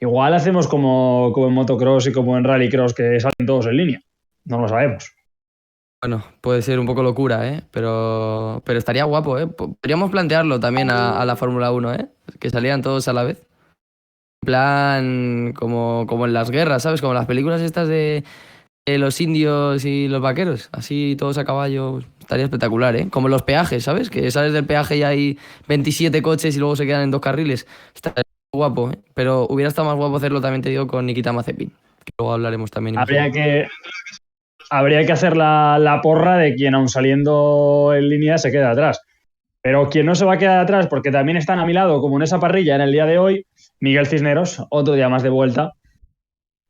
Igual hacemos como en motocross y como en rallycross, que salen todos en línea. No lo sabemos. Bueno, puede ser un poco locura, ¿eh? Pero estaría guapo, ¿eh? Podríamos plantearlo también a la Fórmula 1, ¿eh? Que salieran todos a la vez. En plan, como en las guerras, ¿sabes? Como las películas estas de los indios y los vaqueros. Así todos a caballo. Estaría espectacular, ¿eh? Como los peajes, ¿sabes? Que sales del peaje y hay 27 coches y luego se quedan en 2 carriles. Estaría guapo, ¿eh? Pero hubiera estado más guapo hacerlo, también te digo, con Nikita Mazepin. Que luego hablaremos también. Habría que hacer la porra de quien, aun saliendo en línea, se queda atrás. Pero quien no se va a quedar atrás, porque también están a mi lado, como en esa parrilla en el día de hoy, Miguel Cisneros, otro día más de vuelta.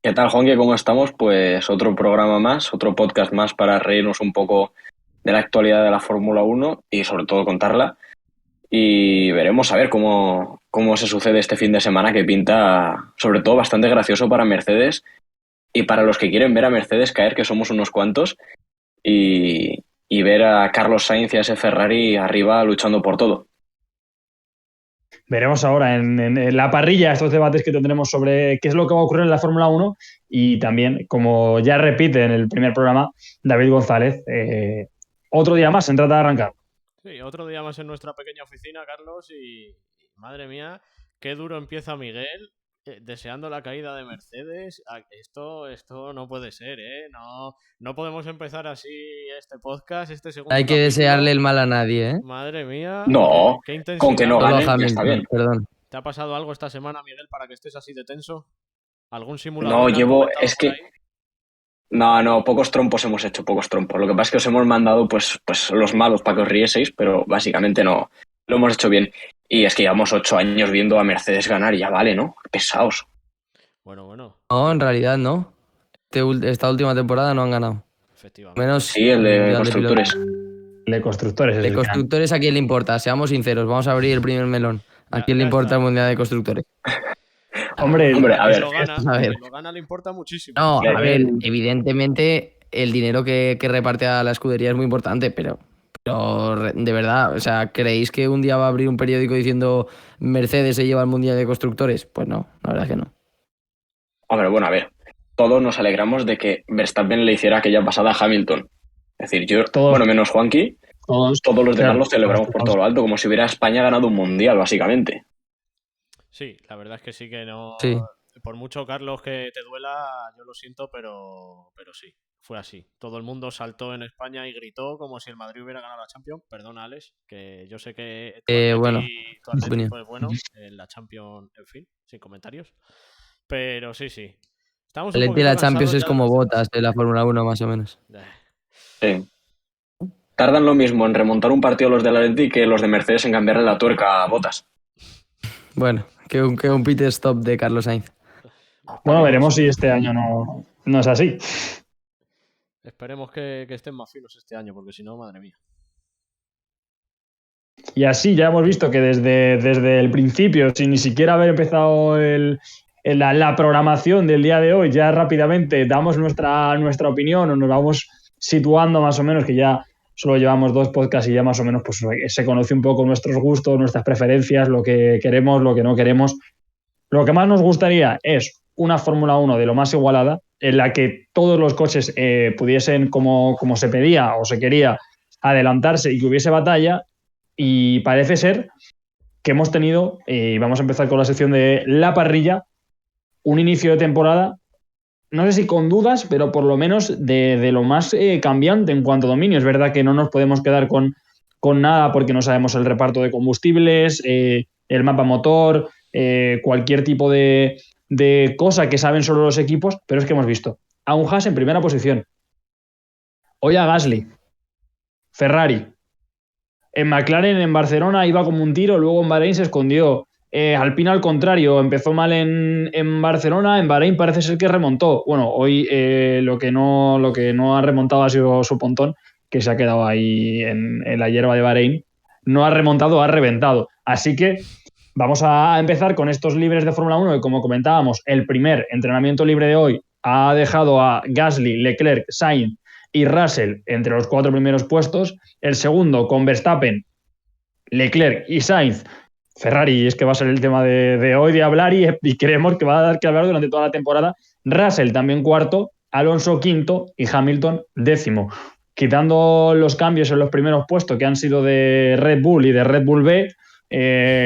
¿Qué tal, Juanqui? ¿Cómo estamos? Pues otro programa más, otro podcast más para reírnos un poco de la actualidad de la Fórmula 1 y sobre todo contarla. Y veremos a ver cómo se sucede este fin de semana, que pinta sobre todo bastante gracioso para Mercedes y para los que quieren ver a Mercedes caer, que somos unos cuantos, y ver a Carlos Sainz y a ese Ferrari arriba luchando por todo. Veremos ahora en la parrilla estos debates que tendremos sobre qué es lo que va a ocurrir en la Fórmula 1 y también, como ya repite en el primer programa, David González, otro día más en Trata de Arrancar. Sí, otro día más en nuestra pequeña oficina, Carlos, y madre mía, qué duro empieza Miguel, deseando la caída de Mercedes. Esto no puede ser, ¿eh? No podemos empezar así este podcast, este segundo Hay que capítulo. desearle el mal a nadie, ¿eh? Madre mía, No, qué intensidad. con que no Solo a ganen, ya Hamilton, está bien. perdón. ¿Te ha pasado algo esta semana, Miguel, para que estés así de tenso? ¿Algún simulador No, te han comentado es por que... ahí? No, pocos trompos hemos hecho, pocos trompos. Lo que pasa es que os hemos mandado pues los malos para que os rieseis, pero básicamente no lo hemos hecho bien. Y es que llevamos 8 años viendo a Mercedes ganar y ya vale, ¿no? Pesaos. Bueno. No, en realidad no. Esta última temporada no han ganado. Efectivamente. Menos Sí, el de constructores. De constructores. De constructores, ¿a quién le importa? Seamos sinceros, vamos a abrir el primer melón. ¿A quién le importa el Mundial de Constructores? Hombre, a ver. A ver. Lo gana le importa muchísimo. No, a ver, evidentemente el dinero que reparte a la escudería es muy importante, pero de verdad, o sea, ¿creéis que un día va a abrir un periódico diciendo Mercedes se lleva el Mundial de Constructores? Pues no, la verdad es que no. Hombre, bueno, a ver. Todos nos alegramos de que Verstappen le hiciera aquella pasada a Hamilton. Es decir, menos Juanqui, todos los demás los celebramos por todo lo alto, como si hubiera España ganado un mundial, básicamente. Sí, la verdad es que sí que no... Sí. Por mucho, Carlos, que te duela, yo lo siento, pero sí, fue así. Todo el mundo saltó en España y gritó como si el Madrid hubiera ganado la Champions. Perdona, Alex, que yo sé que tu Atlético es bueno en la Champions, en fin, sin comentarios. Pero sí. Estamos El de la Champions es como Bottas de la Fórmula 1, más o menos. Sí. Tardan lo mismo en remontar un partido los del Atleti que los de Mercedes en cambiarle la tuerca a Bottas. Bueno, que un pit stop de Carlos Sainz. Bueno, veremos si este año no es así. Esperemos que estén más finos este año, porque si no, madre mía. Y así ya hemos visto que desde el principio, sin ni siquiera haber empezado la programación del día de hoy, ya rápidamente damos nuestra opinión o nos vamos situando más o menos, que ya solo llevamos 2 podcasts y ya más o menos pues se conoce un poco nuestros gustos, nuestras preferencias, lo que queremos, lo que no queremos. Lo que más nos gustaría es una Fórmula 1 de lo más igualada, en la que todos los coches pudiesen, como se pedía o se quería, adelantarse y que hubiese batalla. Y parece ser que hemos tenido, y vamos a empezar con la sección de la parrilla, un inicio de temporada, no sé si con dudas, pero por lo menos de lo más cambiante en cuanto a dominio. Es verdad que no nos podemos quedar con nada porque no sabemos el reparto de combustibles, el mapa motor, cualquier tipo de cosa que saben solo los equipos, pero es que hemos visto a un Haas en primera posición, hoy a Gasly, Ferrari. En McLaren, en Barcelona, iba como un tiro, luego en Bahrein se escondió. Alpine, al contrario, empezó mal en Barcelona, en Bahrein parece ser que remontó. Bueno, hoy lo que no ha remontado ha sido su pontón, que se ha quedado ahí en la hierba de Bahrein. No ha remontado, ha reventado. Así que vamos a empezar con estos libres de Fórmula 1, que como comentábamos, el primer entrenamiento libre de hoy ha dejado a Gasly, Leclerc, Sainz y Russell entre los 4 primeros puestos. El segundo con Verstappen, Leclerc y Sainz Ferrari, es que va a ser el tema de hoy de hablar y creemos que va a dar que hablar durante toda la temporada. Russell también cuarto, Alonso quinto y Hamilton décimo. Quitando los cambios en los primeros puestos que han sido de Red Bull y de Red Bull B,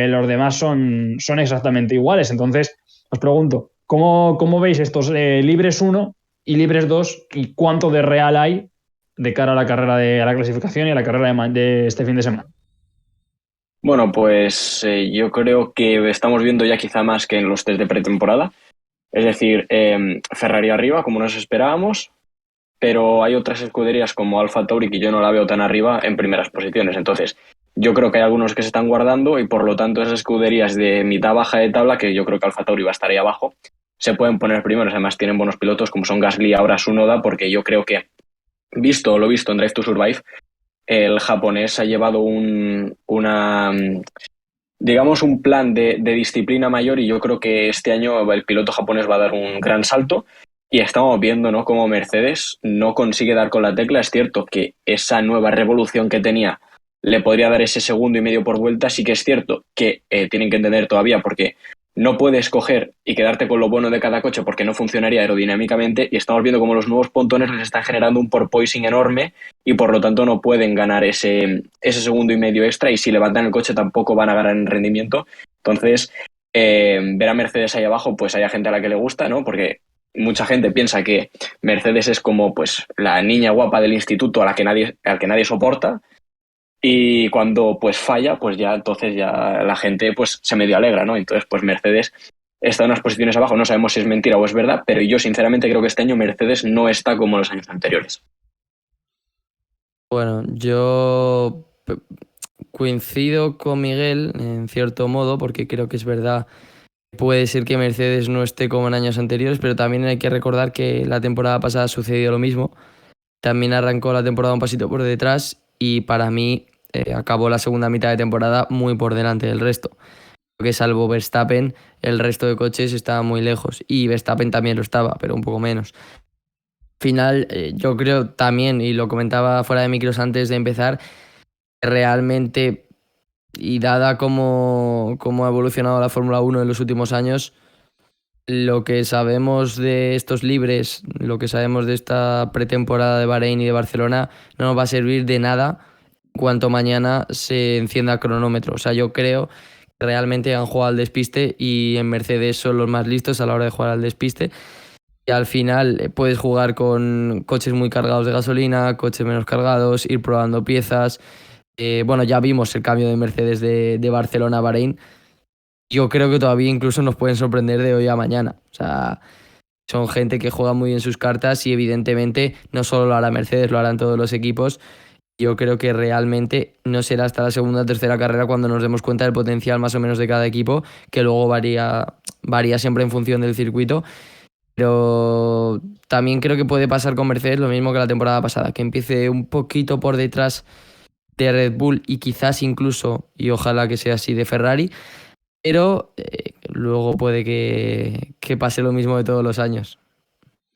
los demás son exactamente iguales. Entonces, os pregunto, ¿cómo veis estos libres 1 y libres 2 y cuánto de real hay de cara a la carrera a la clasificación y a la carrera de este fin de semana? Bueno, pues yo creo que estamos viendo ya quizá más que en los test de pretemporada. Es decir, Ferrari arriba, como nos esperábamos, pero hay otras escuderías como Alfa Tauri que yo no la veo tan arriba en primeras posiciones. Entonces, yo creo que hay algunos que se están guardando y por lo tanto esas escuderías de mitad baja de tabla, que yo creo que Alfa Tauri va a estar ahí abajo, se pueden poner primeros. Además, tienen buenos pilotos como son Gasly, ahora Tsunoda, porque yo creo que, visto lo visto en Drive to Survive, el japonés ha llevado digamos, un plan de disciplina mayor y yo creo que este año el piloto japonés va a dar un gran salto y estamos viendo, ¿no?, cómo Mercedes no consigue dar con la tecla. Es cierto que esa nueva revolución que tenía le podría dar ese segundo y medio por vuelta. Sí que es cierto que tienen que entender todavía porque no puedes coger y quedarte con lo bueno de cada coche porque no funcionaría aerodinámicamente y estamos viendo cómo los nuevos pontones les están generando un porpoising enorme y por lo tanto no pueden ganar ese segundo y medio extra y si levantan el coche tampoco van a ganar en rendimiento. Entonces, ver a Mercedes ahí abajo, pues hay gente a la que le gusta, ¿no? Porque mucha gente piensa que Mercedes es como pues la niña guapa del instituto al que nadie soporta. Y cuando pues falla, pues ya entonces ya la gente pues se medio alegra, ¿no? Entonces pues Mercedes está en unas posiciones abajo, no sabemos si es mentira o es verdad, pero yo sinceramente creo que este año Mercedes no está como los años anteriores. Bueno, yo coincido con Miguel en cierto modo porque creo que es verdad. Puede ser que Mercedes no esté como en años anteriores, pero también hay que recordar que la temporada pasada sucedió lo mismo. También arrancó la temporada un pasito por detrás y para mí acabó la segunda mitad de temporada muy por delante del resto. Creo que salvo Verstappen, el resto de coches estaba muy lejos y Verstappen también lo estaba, pero un poco menos. Al final, yo creo también, y lo comentaba fuera de micros antes de empezar, realmente, y dada cómo ha evolucionado la Fórmula 1 en los últimos años, lo que sabemos de estos libres, lo que sabemos de esta pretemporada de Bahrein y de Barcelona, no nos va a servir de nada en cuanto mañana se encienda el cronómetro. O sea, yo creo que realmente han jugado al despiste y en Mercedes son los más listos a la hora de jugar al despiste. Y al final puedes jugar con coches muy cargados de gasolina, coches menos cargados, ir probando piezas. Bueno, ya vimos el cambio de Mercedes de Barcelona a Bahrein. Yo creo que todavía incluso nos pueden sorprender de hoy a mañana. O sea, son gente que juega muy bien sus cartas y evidentemente no solo lo hará Mercedes, lo harán todos los equipos. Yo creo que realmente no será hasta la segunda o tercera carrera cuando nos demos cuenta del potencial más o menos de cada equipo, que luego varía siempre en función del circuito. Pero también creo que puede pasar con Mercedes lo mismo que la temporada pasada, que empiece un poquito por detrás de Red Bull y quizás incluso, y ojalá que sea así, de Ferrari, pero luego puede que pase lo mismo de todos los años.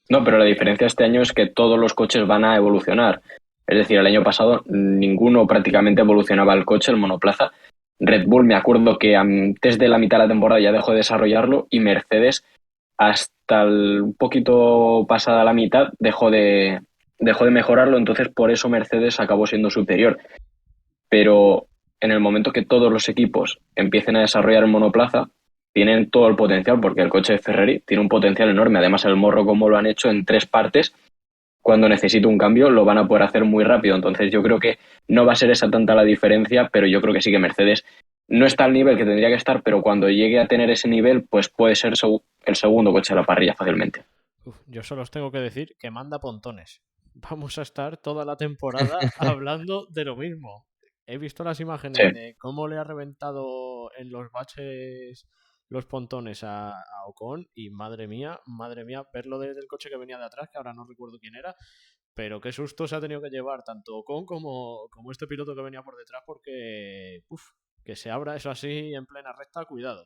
No, pero la diferencia este año es que todos los coches van a evolucionar. Es decir, el año pasado ninguno prácticamente evolucionaba el coche, el monoplaza. Red Bull, me acuerdo que antes de la mitad de la temporada ya dejó de desarrollarlo y Mercedes hasta un poquito pasada la mitad dejó de mejorarlo, entonces por eso Mercedes acabó siendo superior. Pero en el momento que todos los equipos empiecen a desarrollar el monoplaza, tienen todo el potencial, porque el coche de Ferrari tiene un potencial enorme. Además, el morro, como lo han hecho en 3 partes, cuando necesite un cambio, lo van a poder hacer muy rápido. Entonces, yo creo que no va a ser esa tanta la diferencia, pero yo creo que sí que Mercedes no está al nivel que tendría que estar, pero cuando llegue a tener ese nivel, pues puede ser el segundo coche de la parrilla fácilmente. Yo solo os tengo que decir que manda pontones. Vamos a estar toda la temporada hablando de lo mismo. He visto las imágenes de cómo le ha reventado en los baches los pontones a Ocon y madre mía, verlo desde el coche que venía de atrás, que ahora no recuerdo quién era, pero qué susto se ha tenido que llevar tanto Ocon como este piloto que venía por detrás porque que se abra eso así en plena recta, cuidado.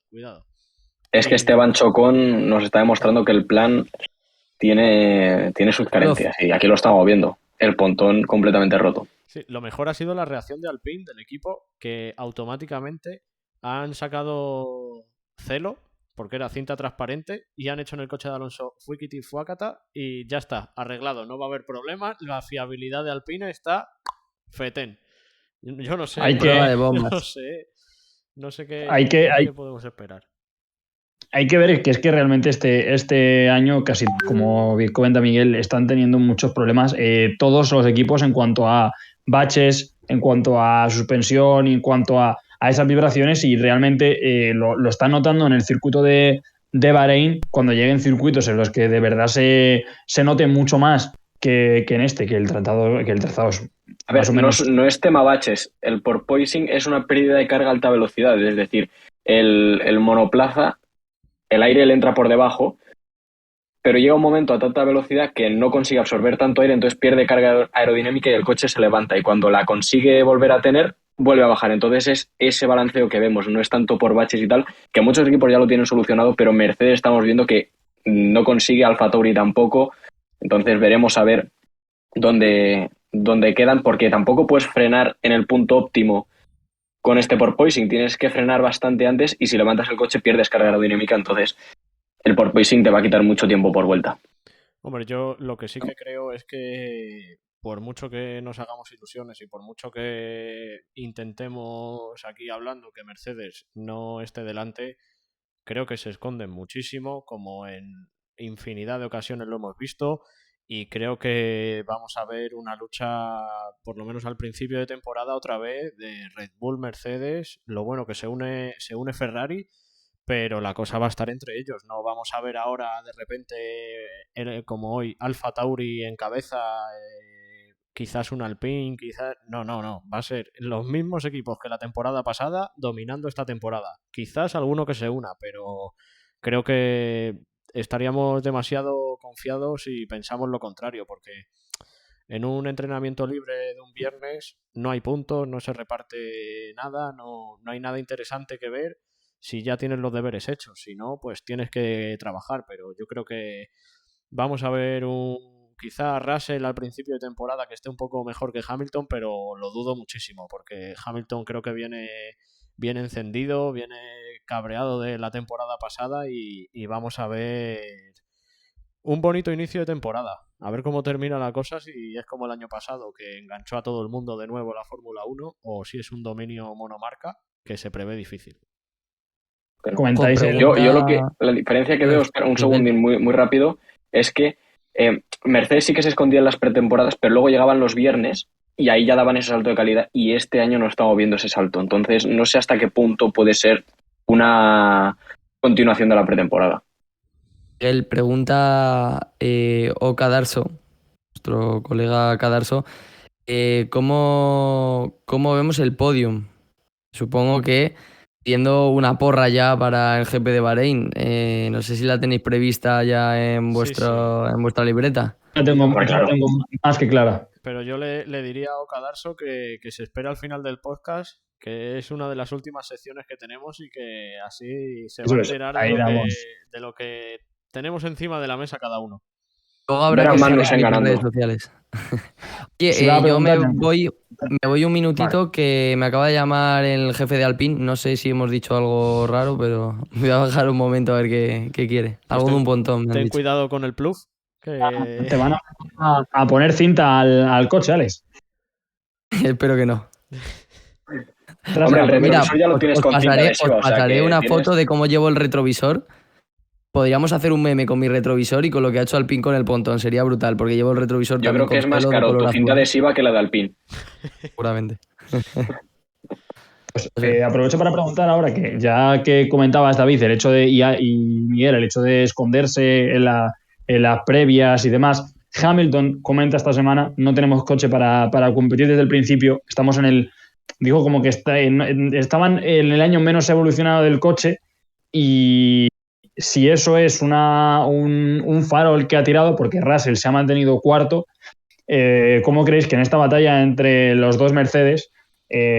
Es que Esteban Chocón nos está demostrando que el plan tiene sus carencias y aquí lo estamos viendo, el pontón completamente roto. Sí, lo mejor ha sido la reacción de Alpine, del equipo, que automáticamente han sacado celo, porque era cinta transparente, y han hecho en el coche de Alonso fuikiti fuácata y ya está, arreglado, no va a haber problema, la fiabilidad de Alpine está fetén. Yo no sé, prueba de bombas. No sé qué podemos esperar. Hay que ver que es que realmente este año, casi como comenta Miguel, están teniendo muchos problemas todos los equipos en cuanto a baches, en cuanto a suspensión, en cuanto a esas vibraciones, y realmente lo están notando en el circuito de Bahrein, cuando lleguen circuitos en los que de verdad se note mucho más que en que el trazado es a ver, más o menos... no es tema baches, el porpoising es una pérdida de carga a alta velocidad, es decir, el monoplaza, el aire le entra por debajo, pero llega un momento a tanta velocidad que no consigue absorber tanto aire, entonces pierde carga aerodinámica y el coche se levanta, y cuando la consigue volver a tener, vuelve a bajar. Entonces es ese balanceo que vemos, no es tanto por baches y tal, que muchos equipos ya lo tienen solucionado, pero Mercedes estamos viendo que no consigue, AlphaTauri tampoco, entonces veremos a ver dónde quedan, porque tampoco puedes frenar en el punto óptimo con este porpoising, tienes que frenar bastante antes, y si levantas el coche pierdes carga aerodinámica, entonces el porpoising te va a quitar mucho tiempo por vuelta. Hombre, yo lo que sí que creo es que por mucho que nos hagamos ilusiones y por mucho que intentemos aquí hablando que Mercedes no esté delante, creo que se esconden muchísimo, como en infinidad de ocasiones lo hemos visto, y creo que vamos a ver una lucha, por lo menos al principio de temporada, otra vez de Red Bull, Mercedes. Lo bueno que se une Ferrari, pero la cosa va a estar entre ellos. No vamos a ver ahora de repente, como hoy, AlphaTauri en cabeza, quizás un Alpine, quizás... No. Va a ser los mismos equipos que la temporada pasada dominando esta temporada. Quizás alguno que se una, pero creo que estaríamos demasiado confiados si pensamos lo contrario, porque en un entrenamiento libre de un viernes no hay puntos, no se reparte nada, no hay nada interesante que ver si ya tienes los deberes hechos. Si no, pues tienes que trabajar, pero yo creo que vamos a ver quizá Russell al principio de temporada que esté un poco mejor que Hamilton, pero lo dudo muchísimo, porque Hamilton creo que viene encendido, viene cabreado de la temporada pasada, y vamos a ver un bonito inicio de temporada. A ver cómo termina la cosa, si es como el año pasado, que enganchó a todo el mundo de nuevo la Fórmula 1, o si es un dominio monomarca que se prevé difícil. Comentáis yo la diferencia que veo, espera un segundín muy, muy rápido, es que Mercedes sí que se escondía en las pretemporadas, pero luego llegaban los viernes y ahí ya daban ese salto de calidad, y este año no estamos viendo ese salto. Entonces no sé hasta qué punto puede ser una continuación de la pretemporada. Él pregunta Oka Darso, nuestro colega Cadarso, ¿cómo vemos el podium? Supongo que viendo una porra ya para el GP de Bahrein. No sé si la tenéis prevista ya en vuestra libreta. La tengo más que clara. Pero yo le diría a Oka Darso que se espera al final del podcast, que es una de las últimas secciones que tenemos, y que así se va a enterar de lo que tenemos encima de la mesa cada uno. Luego habrá que seguir en redes sociales. Oye, yo me voy un minutito, que me acaba de llamar el jefe de Alpine. No sé si hemos dicho algo raro, pero voy a bajar un momento a ver qué quiere. Algo de un pontón. Ten cuidado con el plug. Te van a poner cinta al coche, Alex. Espero que no. Hombre, el retrovisor ya lo tienes con cinta adhesiva, os pasaré una foto de cómo llevo el retrovisor. Podríamos hacer un meme con mi retrovisor y con lo que ha hecho Alpine con el pontón. Sería brutal, porque llevo el retrovisor. Yo creo que es más caro tu cinta adhesiva que la de Alpine. Seguramente. Pues, aprovecho para preguntar ahora, que ya que comentabas, David, el hecho de, y Miguel, el hecho de esconderse en las previas y demás. Hamilton comenta esta semana: no tenemos coche para competir desde el principio. Estamos dijo como que estaban en el año menos evolucionado del coche, y si eso es un farol que ha tirado, porque Russell se ha mantenido cuarto, ¿cómo creéis que en esta batalla entre los dos Mercedes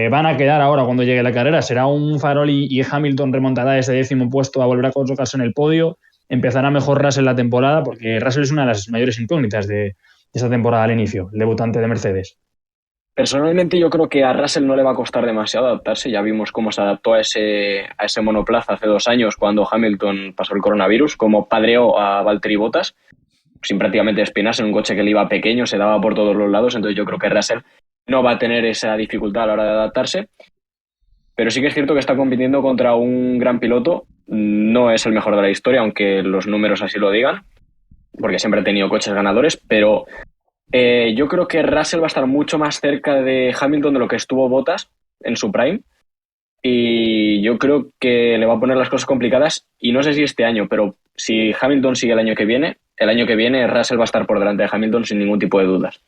van a quedar ahora cuando llegue la carrera? ¿Será un farol y Hamilton remontará ese 10º puesto a volver a colocarse en el podio? ¿Empezará mejor Russell la temporada? Porque Russell es una de las mayores incógnitas de esta temporada al inicio, el debutante de Mercedes. Personalmente yo creo que a Russell no le va a costar demasiado adaptarse. Ya vimos cómo se adaptó a ese monoplaza hace 2 años cuando Hamilton pasó el coronavirus, cómo padreó a Valtteri Bottas sin prácticamente despeinarse en un coche que le iba pequeño, se daba por todos los lados. Entonces yo creo que Russell no va a tener esa dificultad a la hora de adaptarse. Pero sí que es cierto que está compitiendo contra un gran piloto. No es el mejor de la historia, aunque los números así lo digan, porque siempre ha tenido coches ganadores, pero yo creo que Russell va a estar mucho más cerca de Hamilton de lo que estuvo Bottas en su prime, y yo creo que le va a poner las cosas complicadas, y no sé si este año, pero si Hamilton sigue el año que viene Russell va a estar por delante de Hamilton sin ningún tipo de dudas.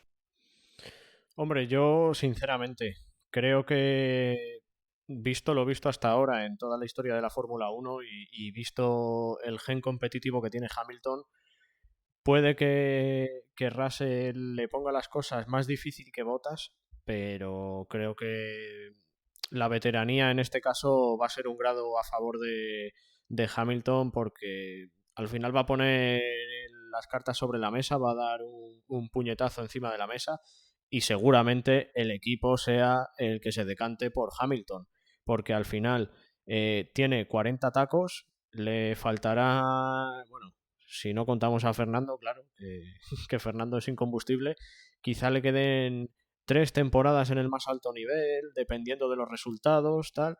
Hombre, yo sinceramente creo que visto lo visto hasta ahora en toda la historia de la Fórmula 1 y visto el gen competitivo que tiene Hamilton, puede que Russell le ponga las cosas más difícil que Bottas, pero creo que la veteranía en este caso va a ser un grado a favor de Hamilton, porque al final va a poner las cartas sobre la mesa, va a dar un puñetazo encima de la mesa y seguramente el equipo sea el que se decante por Hamilton, porque al final tiene 40 tacos, le faltará, bueno, si no contamos a Fernando, claro, que Fernando es incombustible, quizá le queden 3 temporadas en el más alto nivel, dependiendo de los resultados, tal.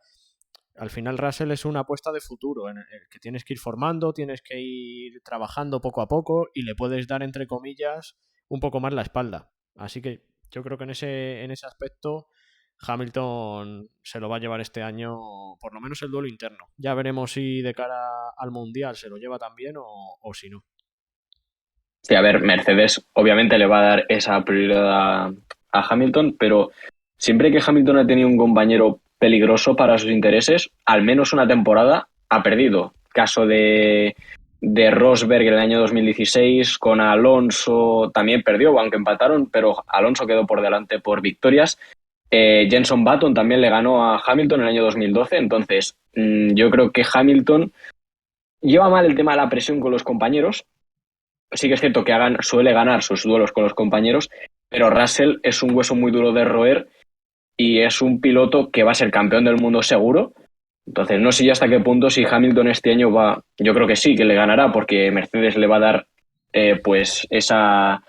Al final Russell es una apuesta de futuro, en el que tienes que ir formando, tienes que ir trabajando poco a poco y le puedes dar, entre comillas, un poco más la espalda. Así que yo creo que en ese aspecto Hamilton se lo va a llevar este año, por lo menos el duelo interno. Ya veremos si de cara al Mundial se lo lleva también o si no. Sí, a ver, Mercedes obviamente le va a dar esa prioridad a Hamilton, pero siempre que Hamilton ha tenido un compañero peligroso para sus intereses, al menos una temporada ha perdido. Caso de Rosberg en el año 2016, con Alonso también perdió, aunque empataron, pero Alonso quedó por delante por victorias. Jenson Button también le ganó a Hamilton en el año 2012, entonces yo creo que Hamilton lleva mal el tema de la presión con los compañeros. Sí que es cierto que suele ganar sus duelos con los compañeros, pero Russell es un hueso muy duro de roer y es un piloto que va a ser campeón del mundo seguro. Entonces no sé yo hasta qué punto, si Hamilton este año va, yo creo que sí, que le ganará, porque Mercedes le va a dar pues esa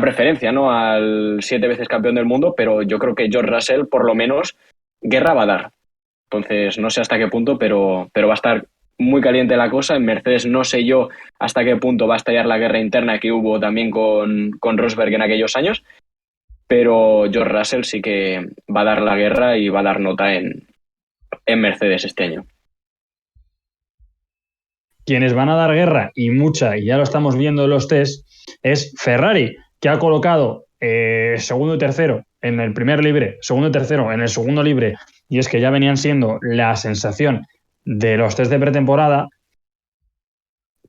preferencia, ¿no?, al 7 veces campeón del mundo, pero yo creo que George Russell por lo menos guerra va a dar. Entonces no sé hasta qué punto, pero va a estar muy caliente la cosa. En Mercedes no sé yo hasta qué punto va a estallar la guerra interna que hubo también con Rosberg en aquellos años, pero George Russell sí que va a dar la guerra y va a dar nota en Mercedes este año. Quienes van a dar guerra, y mucha, y ya lo estamos viendo en los test, es Ferrari, que ha colocado segundo y tercero en el primer libre, segundo y tercero en el segundo libre, y es que ya venían siendo la sensación de los test de pretemporada.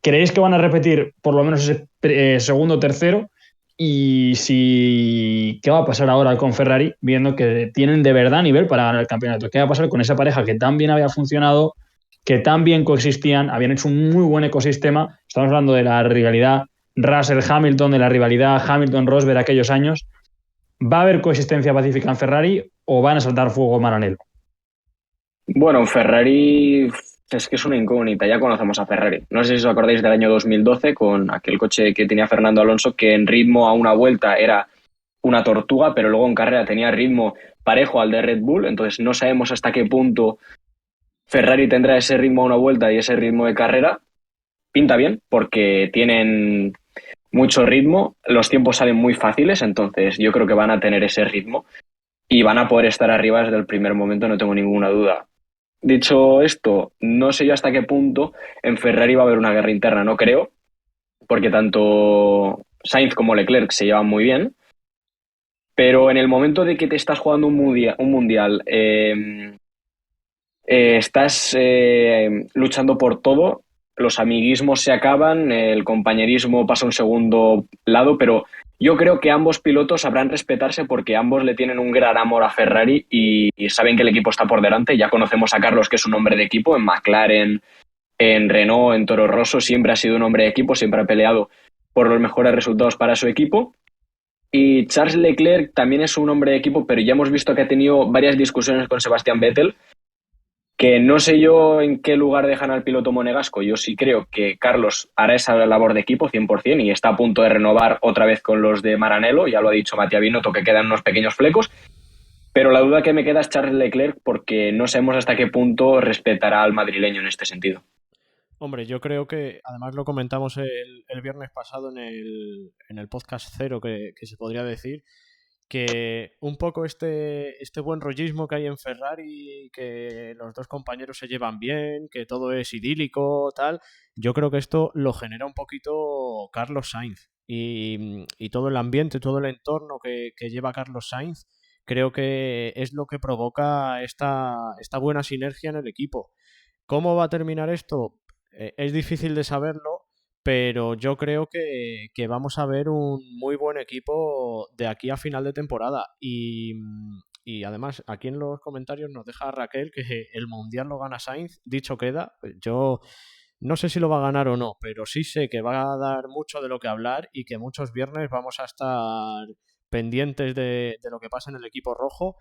¿Creéis que van a repetir por lo menos ese segundo o tercero? Y ¿qué va a pasar ahora con Ferrari, viendo que tienen de verdad nivel para ganar el campeonato? ¿Qué va a pasar con esa pareja que tan bien había funcionado, que tan bien coexistían, habían hecho un muy buen ecosistema? Estamos hablando de la rivalidad Russell-Hamilton, de la rivalidad Hamilton-Rosberg aquellos años. ¿Va a haber coexistencia pacífica en Ferrari o van a saltar fuego maranelo? Bueno, Ferrari es que es una incógnita, ya conocemos a Ferrari. No sé si os acordáis del año 2012 con aquel coche que tenía Fernando Alonso, que en ritmo a una vuelta era una tortuga, pero luego en carrera tenía ritmo parejo al de Red Bull. Entonces no sabemos hasta qué punto Ferrari tendrá ese ritmo a una vuelta y ese ritmo de carrera. Pinta bien porque tienen mucho ritmo, los tiempos salen muy fáciles, entonces yo creo que van a tener ese ritmo y van a poder estar arriba desde el primer momento, no tengo ninguna duda. Dicho esto, no sé yo hasta qué punto en Ferrari va a haber una guerra interna, no creo, porque tanto Sainz como Leclerc se llevan muy bien, pero en el momento de que te estás jugando un mundial, estás luchando por todo, los amiguismos se acaban, el compañerismo pasa a un segundo lado, pero yo creo que ambos pilotos sabrán respetarse porque ambos le tienen un gran amor a Ferrari y saben que el equipo está por delante. Ya conocemos a Carlos, que es un hombre de equipo, en McLaren, en Renault, en Toro Rosso, siempre ha sido un hombre de equipo, siempre ha peleado por los mejores resultados para su equipo. Y Charles Leclerc también es un hombre de equipo, pero ya hemos visto que ha tenido varias discusiones con Sebastián Vettel, que no sé yo en qué lugar dejan al piloto monegasco. Yo sí creo que Carlos hará esa labor de equipo 100% y está a punto de renovar otra vez con los de Maranello, ya lo ha dicho Matías Binotto, que quedan unos pequeños flecos. Pero la duda que me queda es Charles Leclerc, porque no sabemos hasta qué punto respetará al madrileño en este sentido. Hombre, yo creo que, además lo comentamos el viernes pasado en el podcast cero, que se podría decir, que un poco este buen rollismo que hay en Ferrari, que los dos compañeros se llevan bien, que todo es idílico, tal, yo creo que esto lo genera un poquito Carlos Sainz. Y todo el ambiente, todo el entorno que lleva Carlos Sainz, creo que es lo que provoca esta buena sinergia en el equipo. ¿Cómo va a terminar esto? Es difícil de saberlo, pero yo creo que vamos a ver un muy buen equipo de aquí a final de temporada. Y además, aquí en los comentarios nos deja Raquel que el Mundial lo gana Sainz, dicho queda. Yo no sé si lo va a ganar o no, pero sí sé que va a dar mucho de lo que hablar y que muchos viernes vamos a estar pendientes de lo que pasa en el equipo rojo.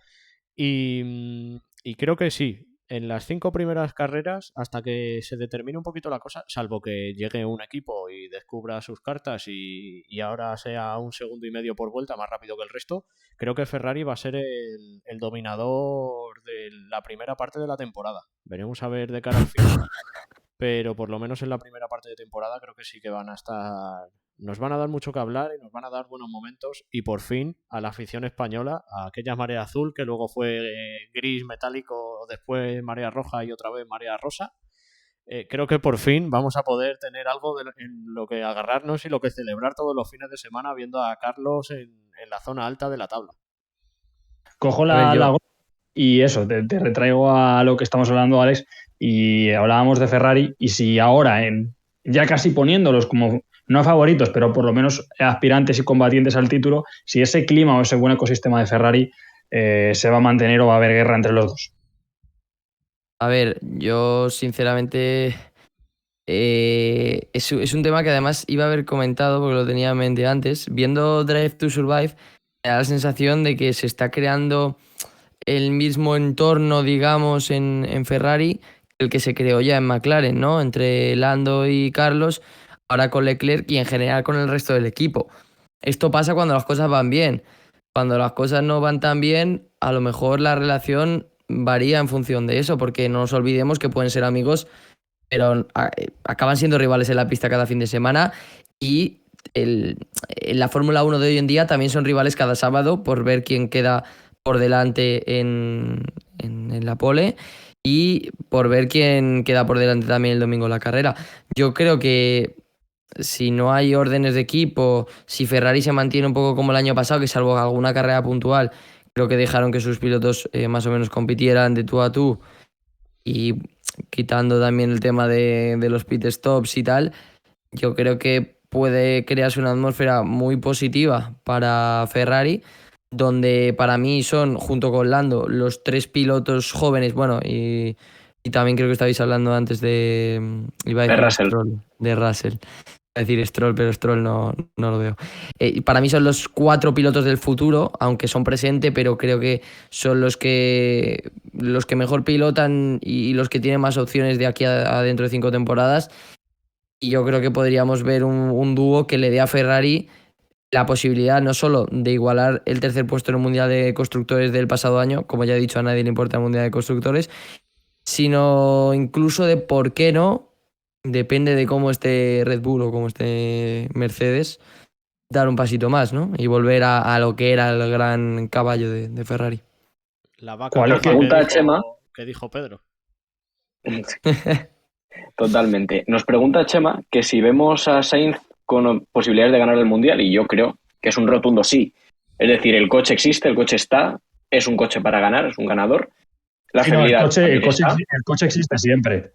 Y creo que sí, en las 5 primeras carreras, hasta que se determine un poquito la cosa, salvo que llegue un equipo y descubra sus cartas y ahora sea 1,5 segundos por vuelta más rápido que el resto, creo que Ferrari va a ser el dominador de la primera parte de la temporada. Veremos a ver de cara al final, pero por lo menos en la primera parte de temporada creo que sí que van a estar... Nos van a dar mucho que hablar y nos van a dar buenos momentos, y por fin a la afición española, a aquella marea azul que luego fue gris metálico, después marea roja y otra vez marea rosa, creo que por fin vamos a poder tener algo en lo que agarrarnos y lo que celebrar todos los fines de semana viendo a Carlos en la zona alta de la tabla. Cojo la y eso, te retraigo a lo que estamos hablando, Alex, y hablábamos de Ferrari, y si ahora, ya casi poniéndolos como no favoritos, pero por lo menos aspirantes y combatientes al título, si ese clima o ese buen ecosistema de Ferrari se va a mantener o va a haber guerra entre los dos. A ver, yo sinceramente es un tema que además iba a haber comentado porque lo tenía en mente antes. Viendo Drive to Survive, me da la sensación de que se está creando el mismo entorno, digamos, en Ferrari, el que se creó ya en McLaren, ¿no? Entre Lando y Carlos, ahora con Leclerc y en general con el resto del equipo. Esto pasa cuando las cosas van bien. Cuando las cosas no van tan bien, a lo mejor la relación varía en función de eso, porque no nos olvidemos que pueden ser amigos, pero acaban siendo rivales en la pista cada fin de semana, y en la Fórmula 1 de hoy en día también son rivales cada sábado por ver quién queda por delante en la pole y por ver quién queda por delante también el domingo en la carrera. Yo creo que si no hay órdenes de equipo, si Ferrari se mantiene un poco como el año pasado, que salvo alguna carrera puntual, creo que dejaron que sus pilotos más o menos compitieran de tú a tú, y quitando también el tema de los pit stops y tal, yo creo que puede crearse una atmósfera muy positiva para Ferrari, donde para mí son, junto con Lando, los 3 pilotos jóvenes, bueno, y también creo que estabais hablando antes de... Iba a decir Russell. Stroll, de Russell. Iba a decir Stroll, pero Stroll no lo veo. Para mí son los 4 pilotos del futuro, aunque son presente, pero creo que son los que mejor pilotan y los que tienen más opciones de aquí a dentro de 5 temporadas. Y yo creo que podríamos ver un dúo que le dé a Ferrari la posibilidad no solo de igualar el 3er puesto en el Mundial de Constructores del pasado año, como ya he dicho, a nadie le importa el Mundial de Constructores, sino incluso de, ¿por qué no?, depende de cómo esté Red Bull o cómo esté Mercedes, dar un pasito más, ¿no? Y volver a lo que era el gran caballo de Ferrari. La vaca que dijo Pedro. Totalmente. Nos pregunta Chema que si vemos a Sainz con posibilidades de ganar el Mundial, y yo creo que es un rotundo sí. Es decir, el coche existe, el coche está, es un coche para ganar, es un ganador. La fiabilidad el coche existe siempre.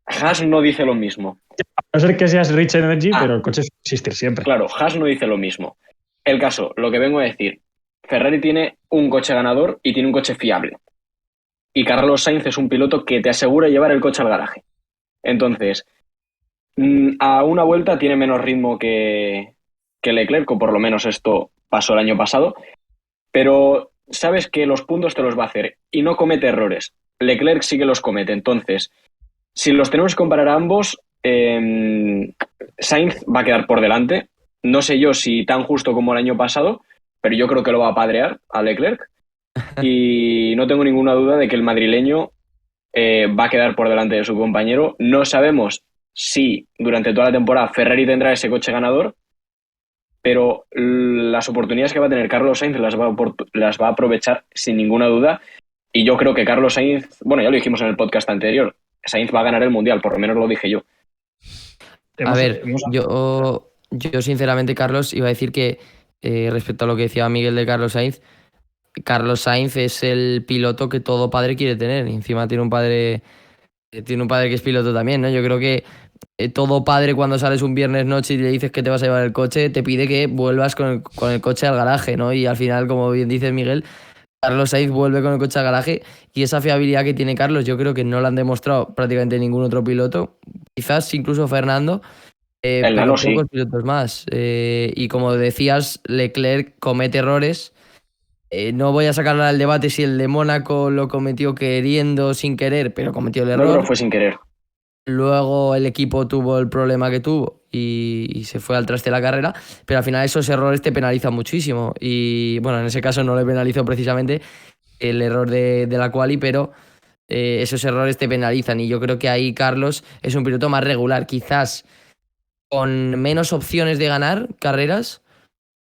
Haas no dice lo mismo. A no ser que seas Rich Energy, pero el coche existe siempre. Claro, Haas no dice lo mismo. El caso, lo que vengo a decir, Ferrari tiene un coche ganador y tiene un coche fiable. Y Carlos Sainz es un piloto que te asegura llevar el coche al garaje. Entonces, a una vuelta tiene menos ritmo que que Leclerc, o por lo menos esto pasó el año pasado, pero sabes que los puntos te los va a hacer y no comete errores. Leclerc sí que los comete. Entonces, si los tenemos que comparar a ambos, Sainz va a quedar por delante. No sé yo si tan justo como el año pasado, pero yo creo que lo va a apedrear a Leclerc. Y no tengo ninguna duda de que el madrileño va a quedar por delante de su compañero. No sabemos si durante toda la temporada Ferrari tendrá ese coche ganador, pero las oportunidades que va a tener Carlos Sainz las va a aprovechar sin ninguna duda. Y yo creo que Carlos Sainz, bueno, ya lo dijimos en el podcast anterior, Sainz va a ganar el Mundial, por lo menos lo dije yo. A ver, yo sinceramente, Carlos, iba a decir que respecto a lo que decía Miguel de Carlos Sainz es el piloto que todo padre quiere tener. Y encima tiene un padre que es piloto también, ¿no? Yo creo que todo padre, cuando sales un viernes noche y le dices que te vas a llevar el coche, te pide que vuelvas con el coche al garaje, ¿no? Y al final, como bien dices, Miguel, Carlos Sainz vuelve con el coche al garaje, y esa fiabilidad que tiene Carlos yo creo que no la han demostrado prácticamente ningún otro piloto, quizás incluso Fernando, pero pocos pilotos más. Y como decías, Leclerc comete errores. No voy a sacar al debate si el de Mónaco lo cometió queriendo, sin querer, pero cometió el error. No, pero fue sin querer. Luego el equipo tuvo el problema que tuvo y se fue al traste de la carrera, pero al final esos errores te penalizan muchísimo. Y bueno, en ese caso no le penalizó precisamente el error de la quali, pero esos errores te penalizan. Y yo creo que ahí Carlos es un piloto más regular, quizás con menos opciones de ganar carreras,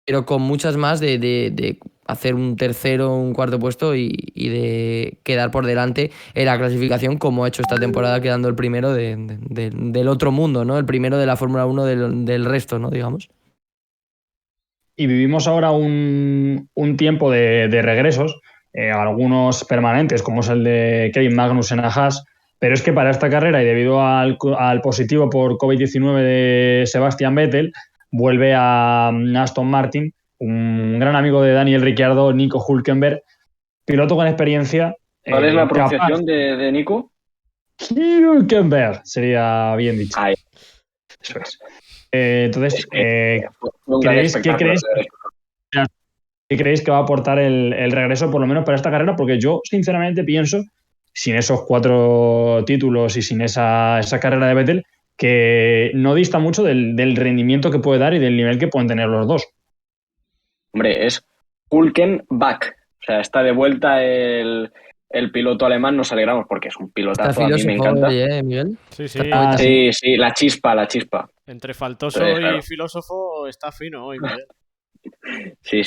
pero con muchas más de hacer un tercero, un cuarto puesto y de quedar por delante en la clasificación, como ha hecho esta temporada, quedando el primero del otro mundo, ¿no? El primero de la Fórmula 1 del resto, ¿no? Digamos. Y vivimos ahora un tiempo de regresos, algunos permanentes, como es el de Kevin Magnussen a Haas, pero es que para esta carrera, y debido al positivo por COVID-19 de Sebastian Vettel, vuelve a Aston Martin un gran amigo de Daniel Ricciardo, Nico Hülkenberg, piloto con experiencia. ¿Cuál es la pronunciación de Nico? Hülkenberg, sería bien dicho. Ay. Eso es. Entonces, ¿qué creéis que va a aportar el regreso, por lo menos para esta carrera? Porque yo, sinceramente, pienso, sin esos 4 títulos y sin esa carrera de Vettel, que no dista mucho del rendimiento que puede dar y del nivel que pueden tener los dos. Hombre, es Hülkenberg. O sea, está de vuelta el piloto alemán. Nos alegramos porque es un pilotazo, a mí me encanta. Miguel. Sí, la chispa. Entre faltoso y filósofo está fino hoy, Miguel. Sí.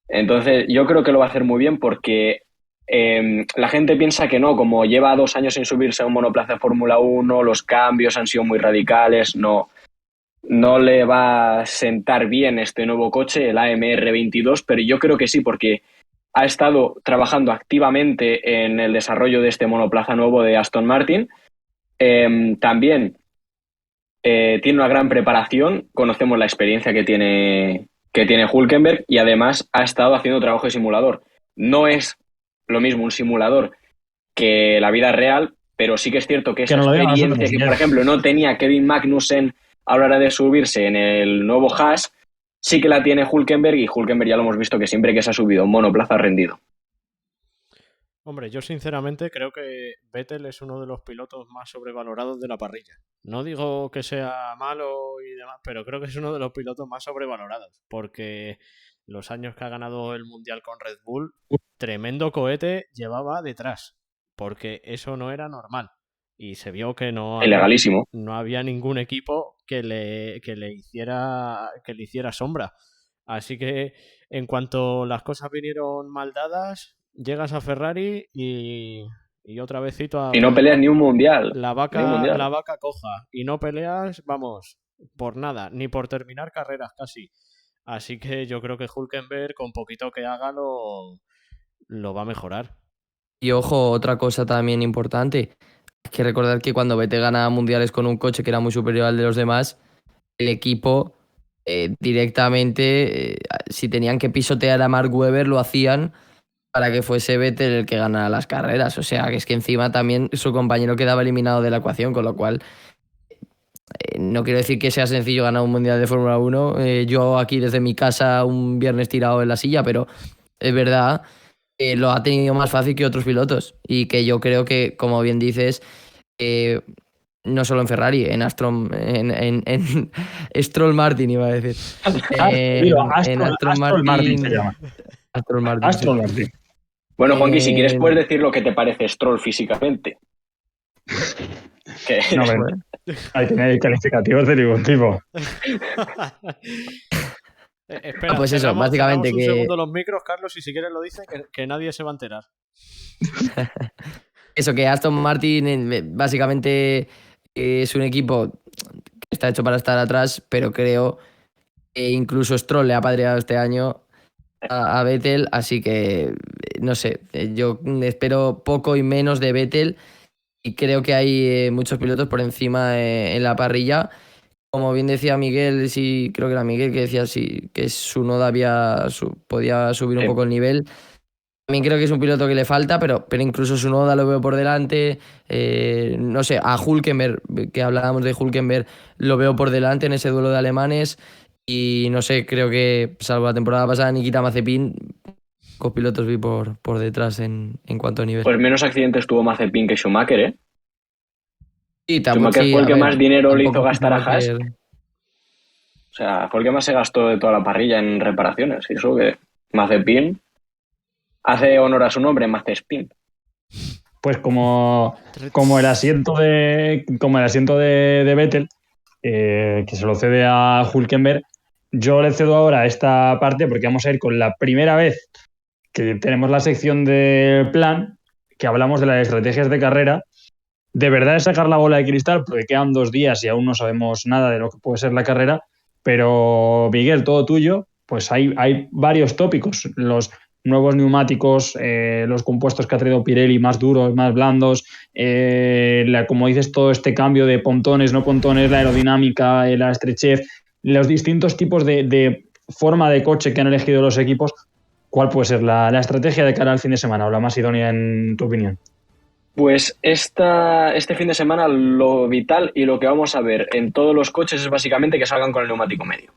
Entonces, yo creo que lo va a hacer muy bien porque la gente piensa que no, como lleva 2 años sin subirse a un monoplaza de Fórmula 1, los cambios han sido muy radicales, no le va a sentar bien este nuevo coche, el AMR 22, pero yo creo que sí, porque ha estado trabajando activamente en el desarrollo de este monoplaza nuevo de Aston Martin. También tiene una gran preparación, conocemos la experiencia que tiene Hülkenberg, y además ha estado haciendo trabajo de simulador. No es lo mismo un simulador que la vida real, pero sí que es cierto que esa experiencia que, por ejemplo, no tenía Kevin Magnussen a la hora de subirse en el nuevo Haas, sí que la tiene Hülkenberg, y Hülkenberg ya lo hemos visto que siempre que se ha subido un monoplaza ha rendido. Hombre, yo sinceramente creo que Vettel es uno de los pilotos más sobrevalorados de la parrilla. No digo que sea malo y demás, pero creo que es uno de los pilotos más sobrevalorados, porque los años que ha ganado el Mundial con Red Bull, tremendo cohete llevaba detrás, porque eso no era normal. Y se vio que no había ningún equipo que le hiciera sombra. Así que en cuanto las cosas vinieron mal dadas, llegas a Ferrari y otra vez cito a... Y no peleas ni un mundial. La vaca coja. Y no peleas, vamos, por nada, ni por terminar carreras casi. Así que yo creo que Hülkenberg, con poquito que haga, lo va a mejorar. Y ojo, otra cosa también importante. Hay que recordar que cuando Vettel ganaba mundiales con un coche que era muy superior al de los demás, el equipo directamente, si tenían que pisotear a Mark Webber, lo hacían para que fuese Vettel el que ganara las carreras. O sea, que es que encima también su compañero quedaba eliminado de la ecuación, con lo cual no quiero decir que sea sencillo ganar un Mundial de Fórmula 1. Yo aquí desde mi casa un viernes tirado en la silla, pero es verdad que lo ha tenido más fácil que otros pilotos. Y que yo creo que, como bien dices, no solo en Ferrari, en Aston Martin iba a decir. En Aston Martin se llama. Aston Martin. Bueno, Juanqui, si quieres puedes decir lo que te parece Stroll físicamente. No, ahí tiene calificativos de ningún tipo. Espera, pues eso, básicamente un que... segundo los micros, Carlos, y si quieres lo dice, que nadie se va a enterar. Eso, que Aston Martin básicamente es un equipo que está hecho para estar atrás, pero creo que incluso Stroll le ha padreado este año a Vettel, así que no sé, yo espero poco y menos de Vettel y creo que hay muchos pilotos por encima en la parrilla. Como bien decía Miguel, sí, creo que era Miguel que decía sí, que Tsunoda podía subir un poco el nivel. También creo que es un piloto que le falta, pero incluso Tsunoda lo veo por delante. No sé, a Hülkenberg, que hablábamos de Hülkenberg, lo veo por delante en ese duelo de alemanes. Y no sé, creo que, salvo la temporada pasada, Nikita Mazepin, copilotos vi por detrás en cuanto a nivel. Pues menos accidentes tuvo Mazepin que Schumacher, ¿eh? Sí, Schumacher fue el que más dinero le hizo gastar a Haas. O sea, fue el que más se gastó de toda la parrilla en reparaciones. Y eso que Mazepin hace honor a su nombre, Mazepin. Pues como el asiento de Vettel, que se lo cede a Hülkenberg, yo le cedo ahora esta parte porque vamos a ir con la primera vez que tenemos la sección de plan, que hablamos de las estrategias de carrera. De verdad es sacar la bola de cristal porque quedan 2 días y aún no sabemos nada de lo que puede ser la carrera. Pero, Miguel, todo tuyo. Pues hay varios tópicos. Los nuevos neumáticos, los compuestos que ha traído Pirelli, más duros, más blandos, como dices, todo este cambio de pontones, no pontones, la aerodinámica, la estrechez, los distintos tipos de forma de coche que han elegido los equipos. ¿Cuál puede ser la estrategia de cara al fin de semana o la más idónea en tu opinión? Pues este fin de semana lo vital y lo que vamos a ver en todos los coches es básicamente que salgan con el neumático medio.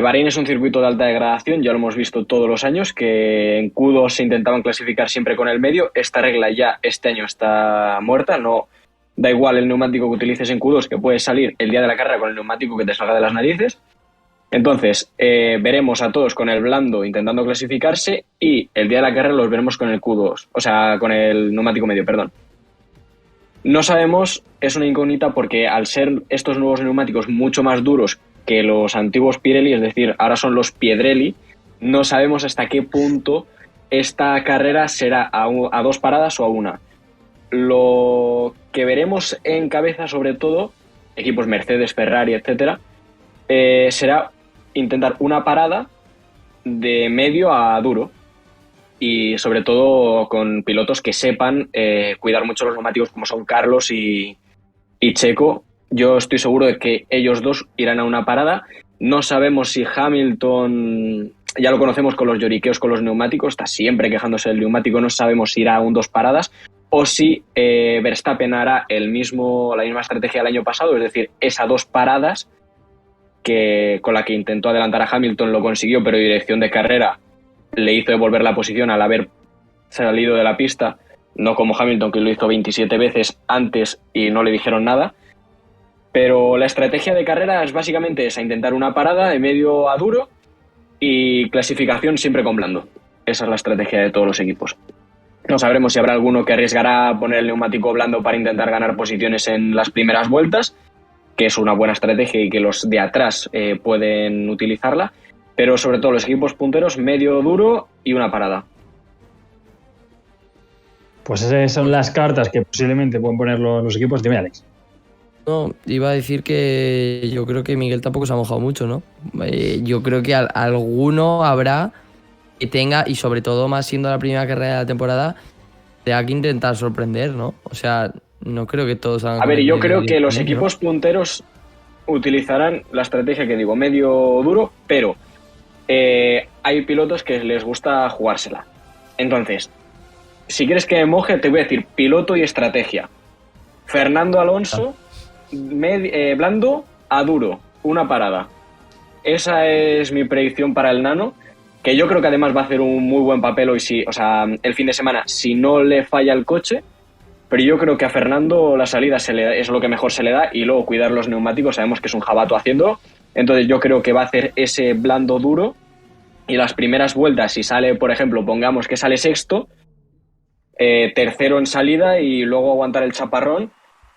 Bahrein es un circuito de alta degradación, ya lo hemos visto todos los años, que en Q2 se intentaban clasificar siempre con el medio. Esta regla ya este año está muerta, no da igual el neumático que utilices en Q2, que puedes salir el día de la carrera con el neumático que te salga de las narices. Entonces, veremos a todos con el blando intentando clasificarse y el día de la carrera los veremos con el Q2, o sea, con el neumático medio, perdón. No sabemos, es una incógnita porque al ser estos nuevos neumáticos mucho más duros que los antiguos Pirelli, es decir, ahora son los Piedrelli, no sabemos hasta qué punto esta carrera será a 2 paradas o a 1. Lo que veremos en cabeza, sobre todo, equipos Mercedes, Ferrari, etcétera, será intentar una parada de medio a duro y sobre todo con pilotos que sepan cuidar mucho los neumáticos como son Carlos y Checo. Yo estoy seguro de que ellos dos irán a una parada. No sabemos si Hamilton, ya lo conocemos con los lloriqueos con los neumáticos, está siempre quejándose del neumático, no sabemos si irá a 2 paradas o si Verstappen hará la misma estrategia del año pasado, es decir, esa 2 paradas con la que intentó adelantar a Hamilton, lo consiguió, pero dirección de carrera le hizo devolver la posición al haber salido de la pista, no como Hamilton, que lo hizo 27 veces antes y no le dijeron nada. Pero la estrategia de carrera es básicamente esa, intentar una parada de medio a duro y clasificación siempre con blando. Esa es la estrategia de todos los equipos. No sabremos si habrá alguno que arriesgará a poner el neumático blando para intentar ganar posiciones en las primeras vueltas, que es una buena estrategia y que los de atrás pueden utilizarla, pero sobre todo los equipos punteros, medio duro y una parada. Pues esas son las cartas que posiblemente pueden poner los equipos. Dime, Alex. No, iba a decir que yo creo que Miguel tampoco se ha mojado mucho, ¿no? Yo creo que alguno habrá que tenga, y sobre todo más siendo la primera carrera de la temporada, tenga que intentar sorprender, ¿no? O sea, no creo que todos hagan... A ver, yo creo que los equipos punteros utilizarán la estrategia que digo, medio duro, pero hay pilotos que les gusta jugársela. Entonces, si quieres que me moje, te voy a decir piloto y estrategia. Fernando Alonso blando a duro, una parada. Esa es mi predicción para el Nano, que yo creo que además va a hacer un muy buen papel hoy, el fin de semana, si no le falla el coche. Pero yo creo que a Fernando la salida es lo que mejor se le da, y luego cuidar los neumáticos, sabemos que es un jabato haciéndolo. Entonces yo creo que va a hacer ese blando duro, y las primeras vueltas, si sale, por ejemplo, pongamos que sale sexto, tercero en salida y luego aguantar el chaparrón,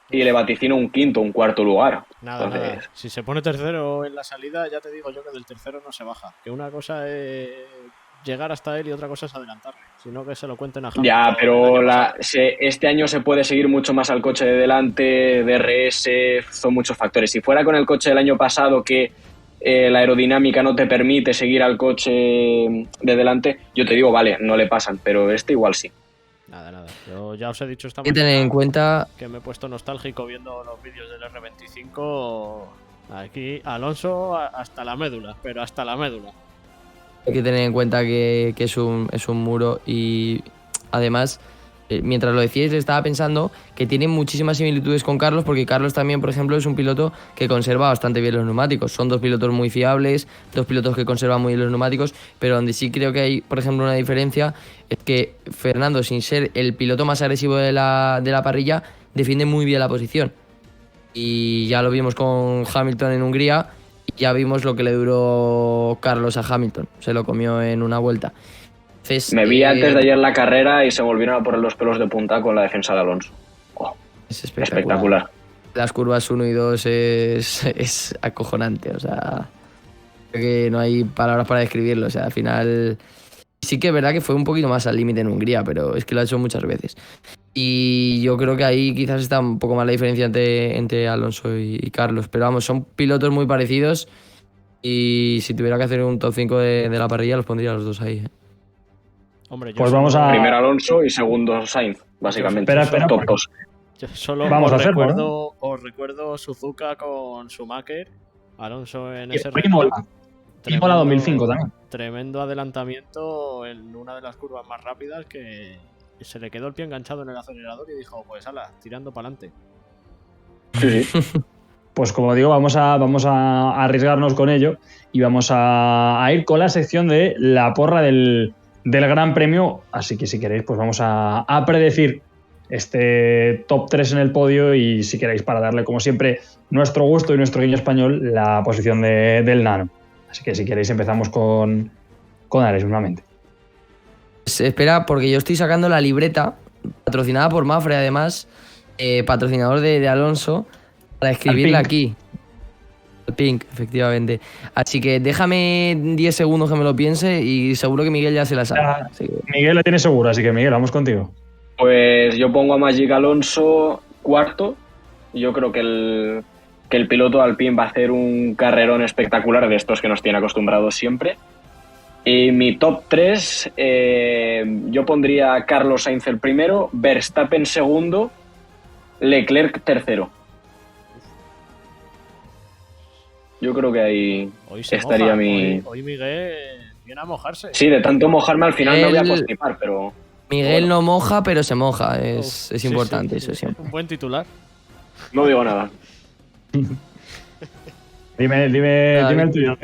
y le vaticino un quinto, un cuarto lugar. Nada. Si se pone tercero en la salida, ya te digo yo que del tercero no se baja. Que una cosa es llegar hasta él y otra cosa es adelantarle. Sino que se lo cuenten a Hamilton. Ya, pero este año se puede seguir mucho más al coche de delante, DRS, son muchos factores. Si fuera con el coche del año pasado, que la aerodinámica no te permite seguir al coche de delante, yo te digo, vale, no le pasan, pero este igual sí. Nada. Yo ya os he dicho esta Hay que mañana tener en cuenta que me he puesto nostálgico viendo los vídeos del R25. Aquí Alonso hasta la médula, pero hasta la médula. Hay que tener en cuenta que es un muro, y además, mientras lo decíais, estaba pensando que tiene muchísimas similitudes con Carlos, porque Carlos también, por ejemplo, es un piloto que conserva bastante bien los neumáticos. Son dos pilotos muy fiables, dos pilotos que conservan muy bien los neumáticos, pero donde sí creo que hay, por ejemplo, una diferencia es que Fernando, sin ser el piloto más agresivo de la parrilla, defiende muy bien la posición. Y ya lo vimos con Hamilton en Hungría, y ya vimos lo que le duró Carlos a Hamilton. Se lo comió en una vuelta. Entonces, me vi antes de ayer la carrera y se volvieron a poner los pelos de punta con la defensa de Alonso. Es espectacular. Las curvas 1 y 2 es acojonante. O sea, creo que no hay palabras para describirlo. O sea, al final sí que es verdad que fue un poquito más al límite en Hungría, pero es que lo ha hecho muchas veces. Y yo creo que ahí quizás está un poco más la diferencia entre Alonso y Carlos. Pero vamos, son pilotos muy parecidos, y si tuviera que hacer un top 5 de la parrilla, los pondría a los dos ahí. Hombre, yo pues vamos a... Primero Alonso y segundo Sainz, básicamente. Espera, top 2. Yo solo Vamos os a hacerlo, recuerdo Suzuka con Schumacher, Alonso en Y ese Imola 2005 también. Tremendo adelantamiento en una de las curvas más rápidas, que se le quedó el pie enganchado en el acelerador y dijo, pues ala, tirando para adelante. Sí. Pues como digo, vamos a arriesgarnos con ello, y vamos a ir con la sección de la porra del Gran Premio. Así que si queréis, pues vamos a predecir este top 3 en el podio, y si queréis, para darle como siempre nuestro gusto y nuestro guiño español, la posición del Nano. Así que si queréis empezamos con Ares, nuevamente. Pues espera, porque yo estoy sacando la libreta, patrocinada por Mafre además, patrocinador de Alonso, para escribirla aquí. El Pink, efectivamente. Así que déjame 10 segundos que me lo piense, y seguro que Miguel ya se la sabe. Miguel la tiene seguro, así que Miguel, vamos contigo. Pues yo pongo a Magic Alonso cuarto. Yo creo que el piloto Alpine va a hacer un carrerón espectacular, de estos que nos tiene acostumbrados siempre. Y mi top 3, yo pondría a Carlos Sainz el primero, Verstappen segundo, Leclerc tercero. Yo creo que ahí estaría mi... Hoy Miguel viene a mojarse. Sí, de tanto mojarme al final me voy a constipar, pero... Miguel no moja, pero se moja. Es importante, sí, eso siempre. Un buen titular. No digo nada. Dime el tuyo.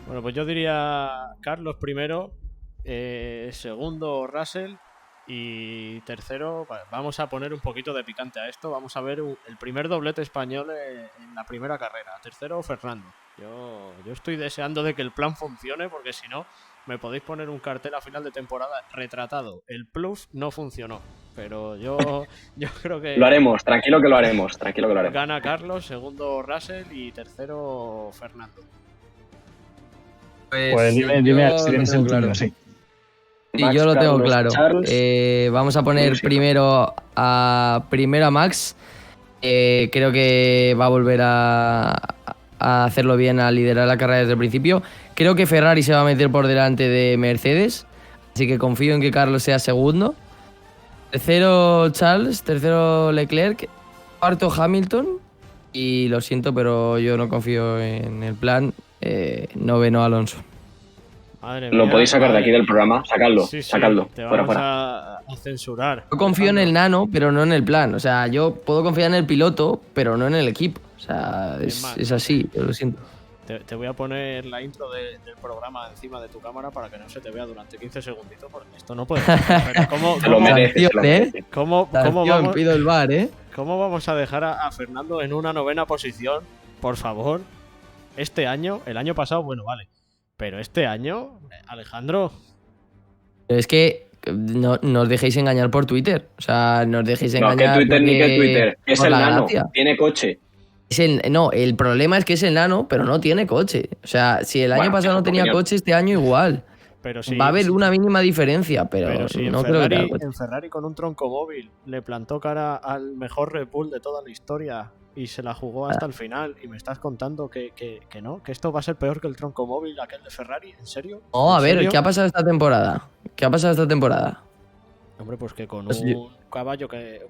Bueno, pues yo diría Carlos primero, segundo Russell, y tercero, vamos a poner un poquito de picante a esto. Vamos a ver el primer doblete español en la primera carrera. Tercero, Fernando. Yo estoy deseando de que el plan funcione, porque si no, me podéis poner un cartel a final de temporada retratado. El plus no funcionó, pero yo creo que... Lo haremos, tranquilo que lo haremos. Gana Carlos, segundo Russell y tercero Fernando. Pues dime si tienes el claro, sí. Sí, yo lo tengo claro. Charles, vamos a poner primero a Max. Creo que va a volver a hacerlo bien, a liderar la carrera desde el principio. Creo que Ferrari se va a meter por delante de Mercedes, así que confío en que Carlos sea segundo. Tercero Charles, tercero Leclerc, cuarto Hamilton, y lo siento, pero yo no confío en el plan. Noveno Alonso. Madre Lo mía, podéis sacar de aquí del programa, sacadlo, Sí, sí, sacadlo. te Fuera, vamos fuera. a censurar. Yo confío en el Nano, pero no en el plan. O sea, yo puedo confiar en el piloto, pero no en el equipo. O sea, es así, yo lo siento. Te voy a poner la intro del programa encima de tu cámara para que no se te vea durante 15 segunditos, porque esto no puede ser. Pero Se lo merece, se lo merece. ¿Cómo Pido el bar, ¿eh? ¿Cómo vamos a dejar a Fernando en una 9ª posición? Por favor. Este año, el año pasado, bueno, vale. Pero este año, Alejandro. Pero es que no os dejéis engañar por Twitter. O sea, no os dejéis engañar. No, que Twitter ni que Twitter. Es por el la Nano, gracia. tiene coche. No, el problema es que es el Nano, pero no tiene coche. O sea, si el año Bueno, pasado no tenía opinión. coche, este año igual. Pero sí, Va a haber una mínima diferencia, pero si no creo que tenga en coche. Ferrari con un tronco móvil le plantó cara al mejor Red Bull de toda la historia y se la jugó hasta el final, y me estás contando que no, que esto va a ser peor que el tronco móvil aquel de Ferrari, ¿en serio? No, a ¿En ver, serio? ¿qué ha pasado esta temporada? ¿Qué ha pasado esta temporada? Hombre, pues que con Pues un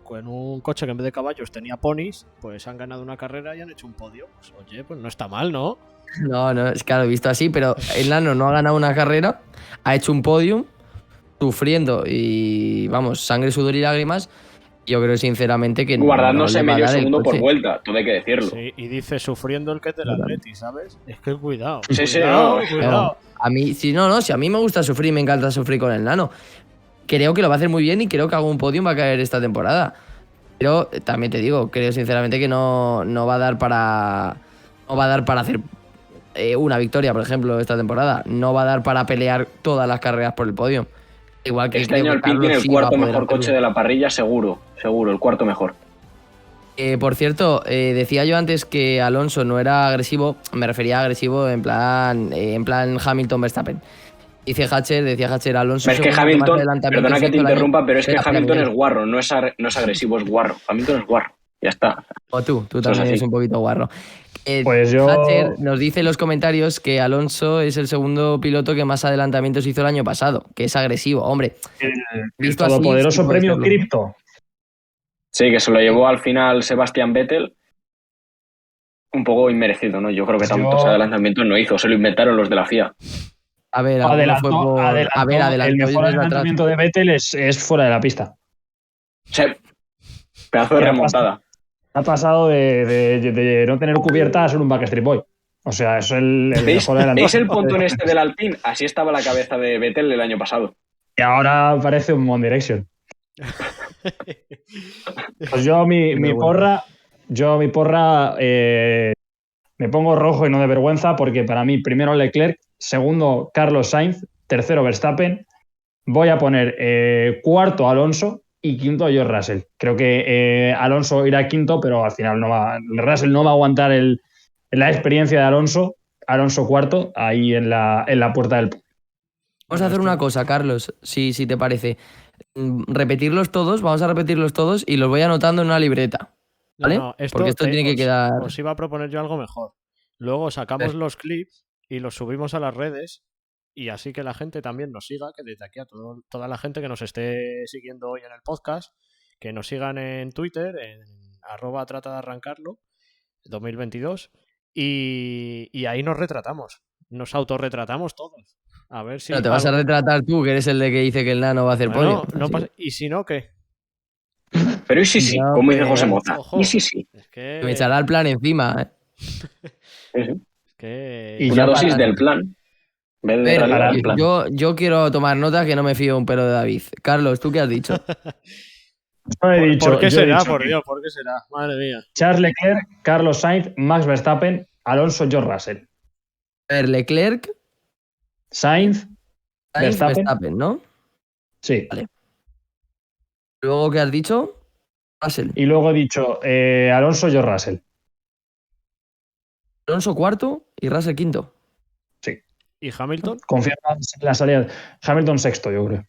con un coche que en vez de caballos tenía ponis, pues han ganado una carrera y han hecho un podio. Pues oye, pues no está mal, ¿no? No, es que lo he visto así, pero el Nano no ha ganado una carrera, ha hecho un podium, sufriendo y, vamos, sangre, sudor y lágrimas. Yo creo sinceramente que Guardándose no le va a medio dar el segundo por coche. vuelta, todo hay que decirlo. Sí, y dice sufriendo el que es del Atleti, ¿sabes? Es que cuidado. Sí, sí, cuidado, no. cuidado. No, a mí, si a mí me gusta sufrir, me encanta sufrir con el Nano. Creo que lo va a hacer muy bien y creo que algún podium va a caer esta temporada. Pero también te digo, creo sinceramente que no va a dar para. No va a dar para hacer una victoria, por ejemplo, esta temporada. No va a dar para pelear todas las carreras por el podio. Igual que Este creo año que Alpine Carlos tiene el sí va a cuarto poder mejor hacerlo. coche de la parrilla, seguro, el cuarto mejor. Por cierto, decía yo antes que Alonso no era agresivo, me refería a agresivo en plan Hamilton-Verstappen. Decía Hatcher, Alonso. Es que segundo, Hamilton, más adelantamientos perdona que te hizo el año. interrumpa, pero es que Espera, Hamilton Miguel. es guarro, no es agresivo, es guarro. Hamilton es guarro, ya está. O tú Eso es también así. eres un poquito guarro. Pues yo- Hatcher nos dice en los comentarios que Alonso es el segundo piloto que más adelantamientos hizo el año pasado, que es agresivo. Hombre, El visto así, todopoderoso sí puede premio serlo. Cripto. Sí, que se lo llevó al final Sebastian Vettel. Un poco inmerecido, ¿no? Yo creo que tantos adelantamientos no hizo, se lo inventaron los de la FIA. A ver, alguno fue por... Adelantó, A ver, adelantó el y mejor desde atrás. adelantamiento de Vettel es fuera de la pista. O sea, pedazo de ¿Qué ha remontada. Ha pasado de no tener cubierta a ser un Backstreet Boy. O sea, es el ¿Veis, mejor adelantamiento. ¿Veis el pontón este del Alpine? Así estaba la cabeza de Vettel el año pasado. Y ahora parece un One Direction. Pues yo mi porra me pongo rojo y no de vergüenza, porque para mí primero Leclerc, segundo Carlos Sainz, tercero Verstappen, voy a poner cuarto Alonso y quinto George Russell. Creo que Alonso irá quinto, pero al final Russell no va a aguantar la experiencia de Alonso cuarto ahí en la puerta del... Vamos a hacer una cosa, Carlos, si te parece. Vamos a repetirlos todos y los voy anotando en una libreta. ¿Vale? Porque esto tiene que quedar... Os iba a proponer yo algo mejor. Luego sacamos los clips y los subimos a las redes, y así que la gente también nos siga, que desde aquí a toda la gente que nos esté siguiendo hoy en el podcast, que nos sigan en Twitter, en @trata de arrancarlo 2022, y ahí nos retratamos, nos autorretratamos todos. A ver si... Pero te vas a retratar tú, que eres el de que dice que el Nano va a hacer Bueno, podio. no Así pasa... ¿Y si no, qué? Pero y sí, No, como dice pero- José Moza. Ojo. Y sí. Es que... que me echará el plan encima, ¿eh? Sí, sí. que... Y Una ya dosis para- del plan. En vez de Pero, realidad, el plan. yo quiero tomar nota, que no me fío un pelo de David. Carlos, ¿tú qué has dicho? Yo he dicho- ¿Por qué yo he será? dicho Por que Dios, ¿por qué será? Madre mía. Charles Leclerc, Carlos Sainz, Max Verstappen, Alonso, George Russell. A ver, Leclerc, Sainz, Sainz, Verstappen. Verstappen, ¿no? sí. Luego, ¿qué has dicho? Russell. Y luego he dicho Alonso, George Russell. Alonso cuarto y Russell quinto. Sí. ¿Y Hamilton? Confía en la salida. Hamilton sexto, yo creo.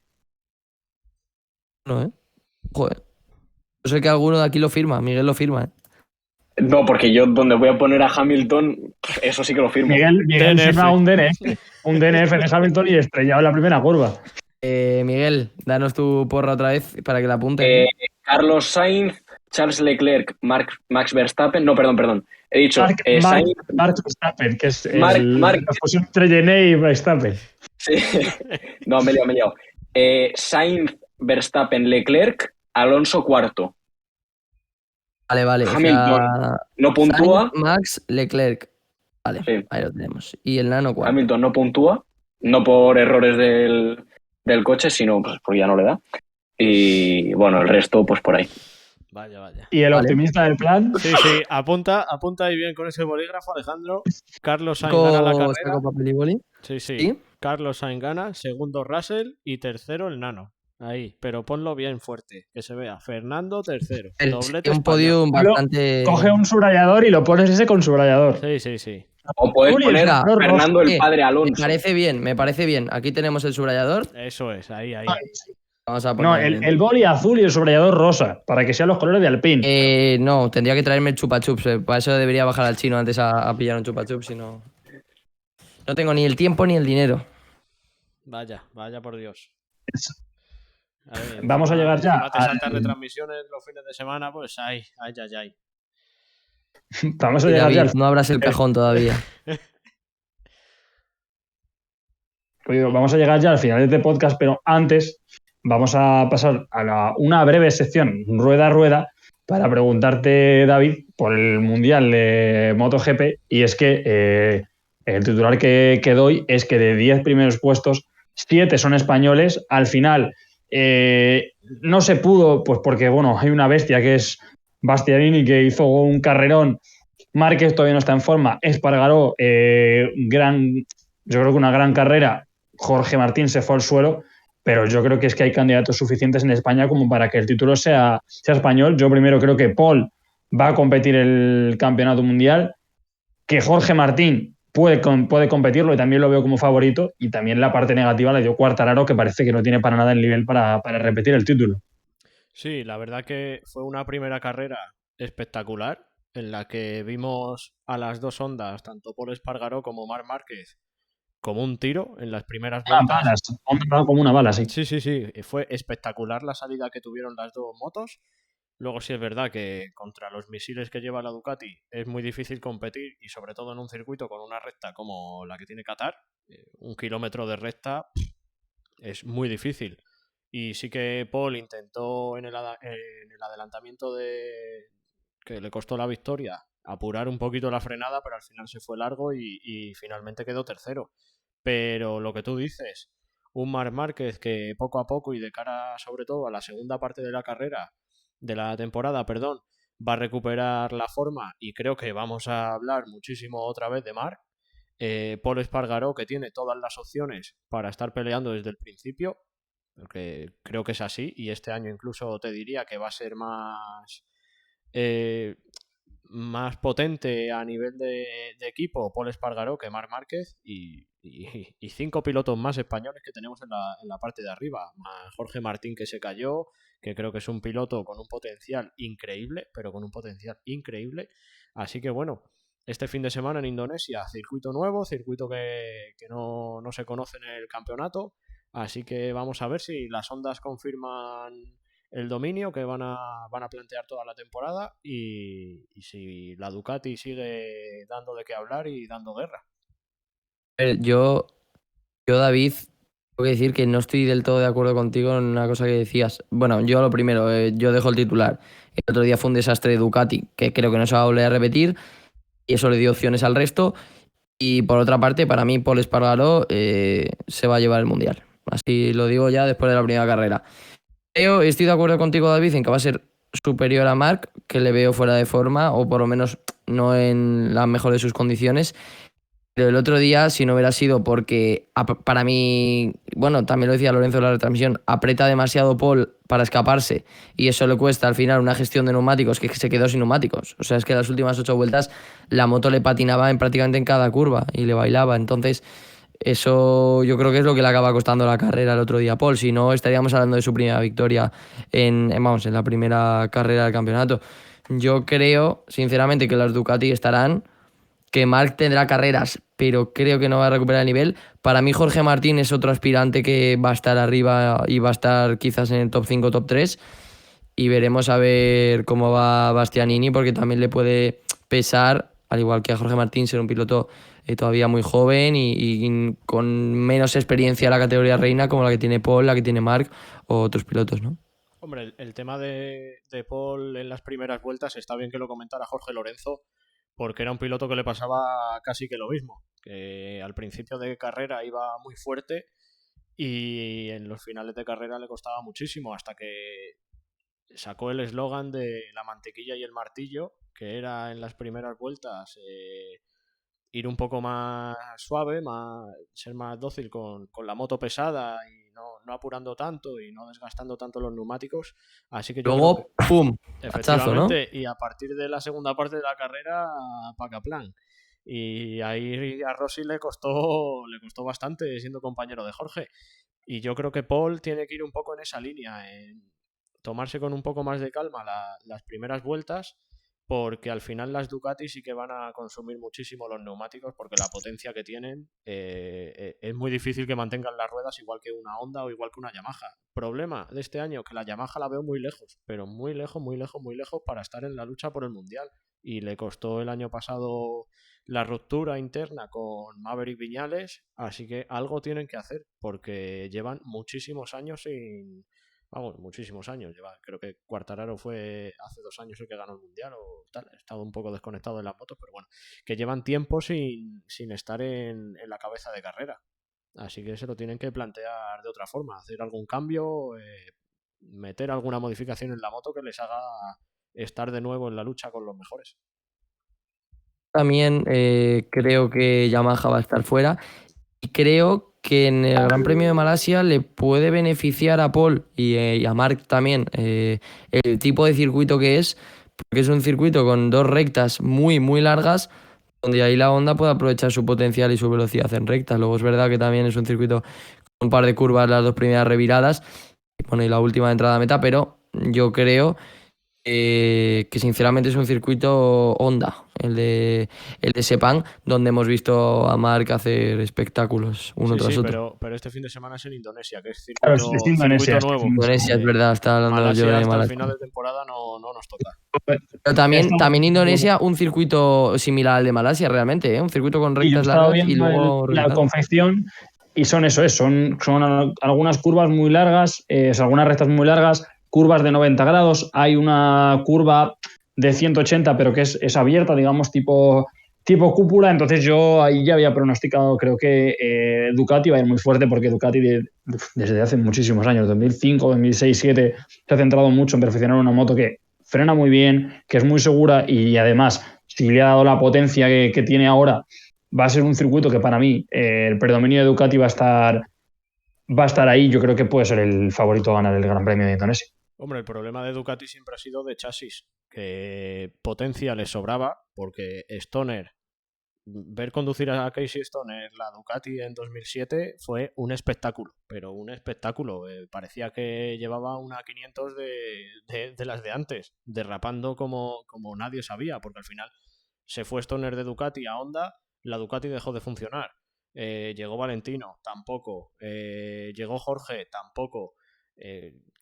No, ¿eh? Joder. Yo sé que alguno de aquí lo firma, Miguel lo firma, ¿eh? No, porque yo donde voy a poner a Hamilton, eso sí que lo firmo. Miguel DNF. firma un DNF. Un DNF de Hamilton y estrellado en la primera curva. Miguel, danos tu porra otra vez para que la apunte. Carlos Sainz, Charles Leclerc, Max Verstappen. No, perdón. He dicho Sainz... Mark Verstappen, que es Mark, la fusión entre Gené y Verstappen. Sí. No, me he liado. Sainz, Verstappen, Leclerc, Alonso cuarto. Vale. Hamilton no puntúa. Sainz, Max, Leclerc. Vale, sí. Ahí lo tenemos. Y el Nano cuarto. Hamilton no puntúa, no por errores del coche, sino pues porque ya no le da. Y bueno, el resto pues por ahí. Vaya. ¿Y el optimista del plan? Sí, apunta ahí bien con ese bolígrafo, Alejandro. Carlos Sainz gana la carrera. Papel y boli. Sí. Carlos Sainz gana, segundo Russell y tercero el Nano. Ahí, pero ponlo bien fuerte, que se vea. Fernando tercero. Doblete un podium bastante... Coge un subrayador y lo pones ese con subrayador. Sí. O puedes poner Fernando el padre Alonso. Me parece bien. Aquí tenemos el subrayador. Eso es, ahí. Vamos a poner... el boli azul y el subrayador rosa, para que sean los colores de Alpine. No, tendría que traerme el chupa chups. Para eso debería bajar al chino antes a pillar un chupa chups, si no... No tengo ni el tiempo ni el dinero. Vaya por Dios. Ver, vamos a llegar ya. Te saltan retransmisiones los fines de semana, pues ay. Vamos a llegar David, ya. No abras el cajón todavía. Vamos a llegar ya al final de este podcast, pero antes vamos a pasar a una breve sección rueda a rueda para preguntarte, David, por el Mundial de MotoGP. Y es que el titular que doy es que de 10 primeros puestos, 7 son españoles. Al final no se pudo, pues porque bueno, hay una bestia que es Bastianini, que hizo un carrerón. Márquez todavía no está en forma. Espargaró, yo creo que una gran carrera. Jorge Martín se fue al suelo, pero yo creo que es que hay candidatos suficientes en España como para que el título sea español. Yo primero creo que Paul va a competir el campeonato mundial, que Jorge Martín puede competirlo y también lo veo como favorito, y también la parte negativa le dio Quartararo, que parece que no tiene para nada el nivel para repetir el título. Sí, la verdad que fue una primera carrera espectacular en la que vimos a las dos Hondas, tanto Pol Espargaró como Marc Márquez, como un tiro en las primeras vueltas. Como una bala, sí. Sí. Fue espectacular la salida que tuvieron las dos motos. Luego sí es verdad que contra los misiles que lleva la Ducati es muy difícil competir, y sobre todo en un circuito con una recta como la que tiene Qatar. 1 kilómetro de recta es muy difícil. Y sí que Paul intentó en el adelantamiento que le costó la victoria apurar un poquito la frenada, pero al final se fue largo y finalmente quedó tercero. Pero lo que tú dices, un Marc Márquez que poco a poco y de cara sobre todo a la segunda parte de la temporada, va a recuperar la forma, y creo que vamos a hablar muchísimo otra vez de Marc. Pol Espargaró, que tiene todas las opciones para estar peleando desde el principio, porque creo que es así, y este año incluso te diría que va a ser más potente a nivel de equipo Pol Espargaró que Marc Márquez, y 5 pilotos más españoles que tenemos en la parte de arriba, más Jorge Martín, que se cayó, que creo que es un piloto con un potencial increíble, así que bueno, este fin de semana en Indonesia, circuito nuevo, circuito que no se conoce en el campeonato, así que vamos a ver si las Hondas confirman el dominio que van a plantear toda la temporada, y si la Ducati sigue dando de qué hablar y dando guerra. Yo, David, tengo que decir que no estoy del todo de acuerdo contigo en una cosa que decías. Bueno, yo lo primero, yo dejo el titular. El otro día fue un desastre de Ducati, que creo que no se va a volver a repetir, y eso le dio opciones al resto. Y por otra parte, para mí, Pol Espargaró se va a llevar el Mundial. Así lo digo ya después de la primera carrera. Estoy de acuerdo contigo, David, en que va a ser superior a Marc, que le veo fuera de forma, o por lo menos no en la mejor de sus condiciones. Pero el otro día, si no hubiera sido porque, para mí, bueno, también lo decía Lorenzo en la retransmisión, aprieta demasiado Paul para escaparse, y eso le cuesta al final una gestión de neumáticos, que se quedó sin neumáticos. O sea, es que las últimas 8 vueltas la moto le patinaba prácticamente en cada curva y le bailaba. Entonces, eso yo creo que es lo que le acaba costando la carrera el otro día a Paul. Si no, estaríamos hablando de su primera victoria en la primera carrera del campeonato. Yo creo, sinceramente, que las Ducati estarán, que Marc tendrá carreras, pero creo que no va a recuperar el nivel. Para mí Jorge Martín es otro aspirante que va a estar arriba y va a estar quizás en el top 5, top 3, y veremos a ver cómo va Bastianini, porque también le puede pesar al igual que a Jorge Martín, ser un piloto todavía muy joven y con menos experiencia en la categoría reina como la que tiene Paul, la que tiene Marc o otros pilotos, ¿no? Hombre, el tema de Paul en las primeras vueltas está bien que lo comentara Jorge Lorenzo, porque era un piloto que le pasaba casi que lo mismo, que al principio de carrera iba muy fuerte y en los finales de carrera le costaba muchísimo, hasta que sacó el eslogan de la mantequilla y el martillo, que era en las primeras vueltas ir un poco más suave, ser más dócil con la moto pesada y no apurando tanto y no desgastando tanto los neumáticos. Así que yo creo Luego, que ¡pum! Hachazo, ¿no? efectivamente, y a partir de la segunda parte de la carrera, Pacaplan. Y ahí a Rossi le costó bastante siendo compañero de Jorge. Y yo creo que Paul tiene que ir un poco en esa línea, en tomarse con un poco más de calma las primeras vueltas, porque al final las Ducati sí que van a consumir muchísimo los neumáticos, porque la potencia que tienen es muy difícil que mantengan las ruedas igual que una Honda o igual que una Yamaha. Problema de este año, que la Yamaha la veo muy lejos, pero muy lejos, muy lejos, muy lejos para estar en la lucha por el Mundial. Y le costó el año pasado la ruptura interna con Maverick Viñales, así que algo tienen que hacer, porque llevan muchísimos años sin... Vamos, muchísimos años. Creo que Quartararo fue hace 2 años el que ganó el Mundial o tal. He estado un poco desconectado de las motos, pero bueno, que llevan tiempo sin estar en la cabeza de carrera. Así que se lo tienen que plantear de otra forma, hacer algún cambio, meter alguna modificación en la moto que les haga estar de nuevo en la lucha con los mejores. También creo que Yamaha va a estar fuera y creo que en el Gran Premio de Malasia le puede beneficiar a Paul y a Marc también el tipo de circuito que es, porque es un circuito con 2 rectas muy, muy largas, donde ahí la Honda puede aprovechar su potencial y su velocidad en rectas. Luego es verdad que también es un circuito con un par de curvas, las 2 primeras reviradas, y la última entrada a meta, pero yo creo que sinceramente es un circuito Honda, el de Sepang, donde hemos visto a Marc hacer espectáculos uno Sí, tras sí, otro. pero este fin de semana es en Indonesia, que es Claro, es circuito Indonesia. nuevo. Indonesia, es verdad, estaba hablando yo Malasia de hasta el Malasia. final de temporada no nos toca. Pero también Indonesia, un circuito similar al de Malasia, realmente, ¿eh? Un circuito con Y yo he rectas estado largas y viendo luego la revirado. confección y son eso, son algunas curvas muy largas, algunas rectas muy largas, curvas de 90 grados. Hay una curva de 180, pero que es abierta, digamos, tipo cúpula. Entonces yo ahí ya había pronosticado, creo que Ducati va a ir muy fuerte, porque Ducati desde hace muchísimos años, 2005, 2006, 2007, se ha centrado mucho en perfeccionar una moto que frena muy bien, que es muy segura y además, si le ha dado la potencia que tiene ahora, va a ser un circuito que para mí el predominio de Ducati va a estar ahí. Yo creo que puede ser el favorito a ganar el Gran Premio de Indonesia. Hombre, el problema de Ducati siempre ha sido de chasis, que potencia les sobraba, porque Stoner, ver conducir a Casey Stoner la Ducati en 2007 fue un espectáculo, pero un espectáculo. Parecía que llevaba una 500 de las de antes, derrapando como nadie sabía, porque al final se fue Stoner de Ducati a Honda, la Ducati dejó de funcionar. Llegó Valentino, tampoco. Llegó Jorge, tampoco.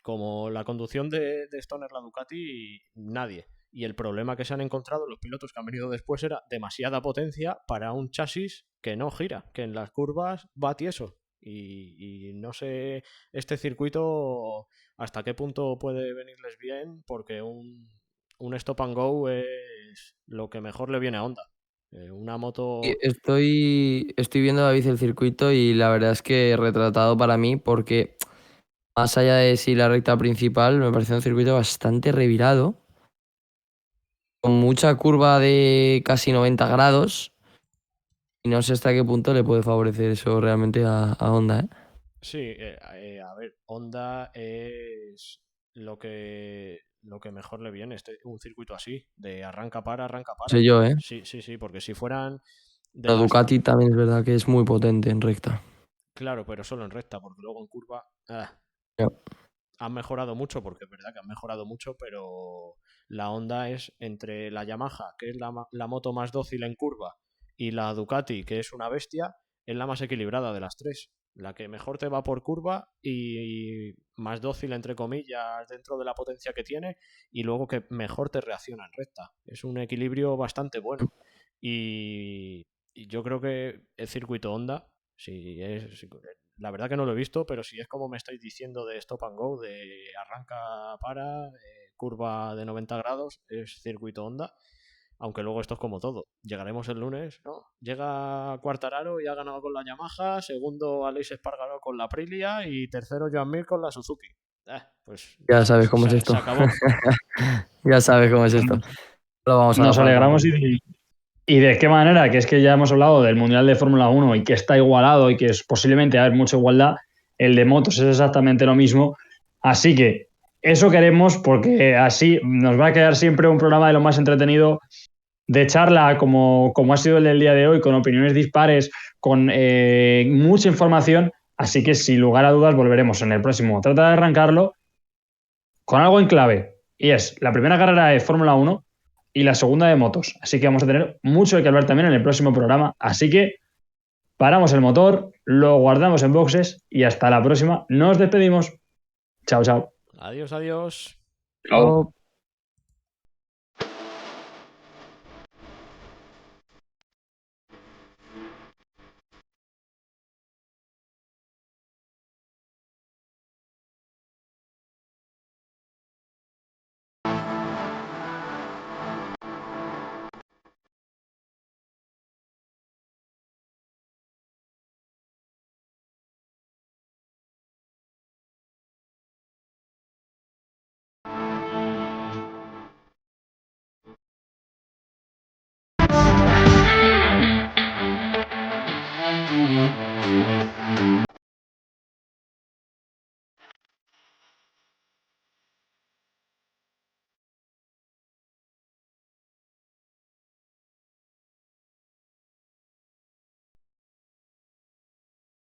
Como la conducción de Stoner la Ducati, nadie. Y el problema que se han encontrado los pilotos que han venido después era demasiada potencia para un chasis que no gira, que en las curvas va tieso. Y no sé este circuito hasta qué punto puede venirles bien, porque un stop and go es lo que mejor le viene a Honda. Una moto... Y estoy viendo, David, el circuito y la verdad es que retratado para mí, porque más allá de si la recta principal, me parece un circuito bastante revirado, con mucha curva de casi 90 grados. Y no sé hasta qué punto le puede favorecer eso realmente a Honda, ¿eh? Sí, a ver, Honda es lo que mejor le viene, un circuito así, de arranca para. No sé yo, ¿eh? Sí, sí, sí, porque si fueran de Pero las... Ducati también es verdad que es muy potente en recta. Claro, pero solo en recta, porque luego en curva... Ya. Han mejorado mucho, porque es verdad que han mejorado mucho, pero la Honda es entre la Yamaha, que es la moto más dócil en curva, y la Ducati, que es una bestia, es la más equilibrada de las tres. La que mejor te va por curva y más dócil, entre comillas, dentro de la potencia que tiene, y luego que mejor te reacciona en recta. Es un equilibrio bastante bueno. Y yo creo que el circuito Honda, la verdad que no lo he visto, pero si es como me estáis diciendo de stop and go, de arranca, para, curva de 90 grados, es circuito Honda. Aunque luego esto es como todo. Llegaremos el lunes, ¿no? Llega Quartararo y ha ganado con la Yamaha, segundo Aleix Espargaró con la Aprilia y tercero Joan Mir con la Suzuki. Pues ya sabes cómo es esto. Se acabó. Ya sabes cómo es esto. Lo vamos a Nos alegramos y de qué manera, que es que ya hemos hablado del Mundial de Fórmula 1 y que está igualado y que es posiblemente haber mucha igualdad, el de motos es exactamente lo mismo. Así que eso queremos porque así nos va a quedar siempre un programa de lo más entretenido, de charla como ha sido el del día de hoy, con opiniones dispares, con mucha información. Así que sin lugar a dudas volveremos en el próximo. Trata de arrancarlo con algo en clave y es la primera carrera de Fórmula 1 y la segunda de motos. Así que vamos a tener mucho que hablar también en el próximo programa. Así que paramos el motor, lo guardamos en boxes y hasta la próxima. Nos despedimos. Chao, chao. Adiós, adiós. Chao.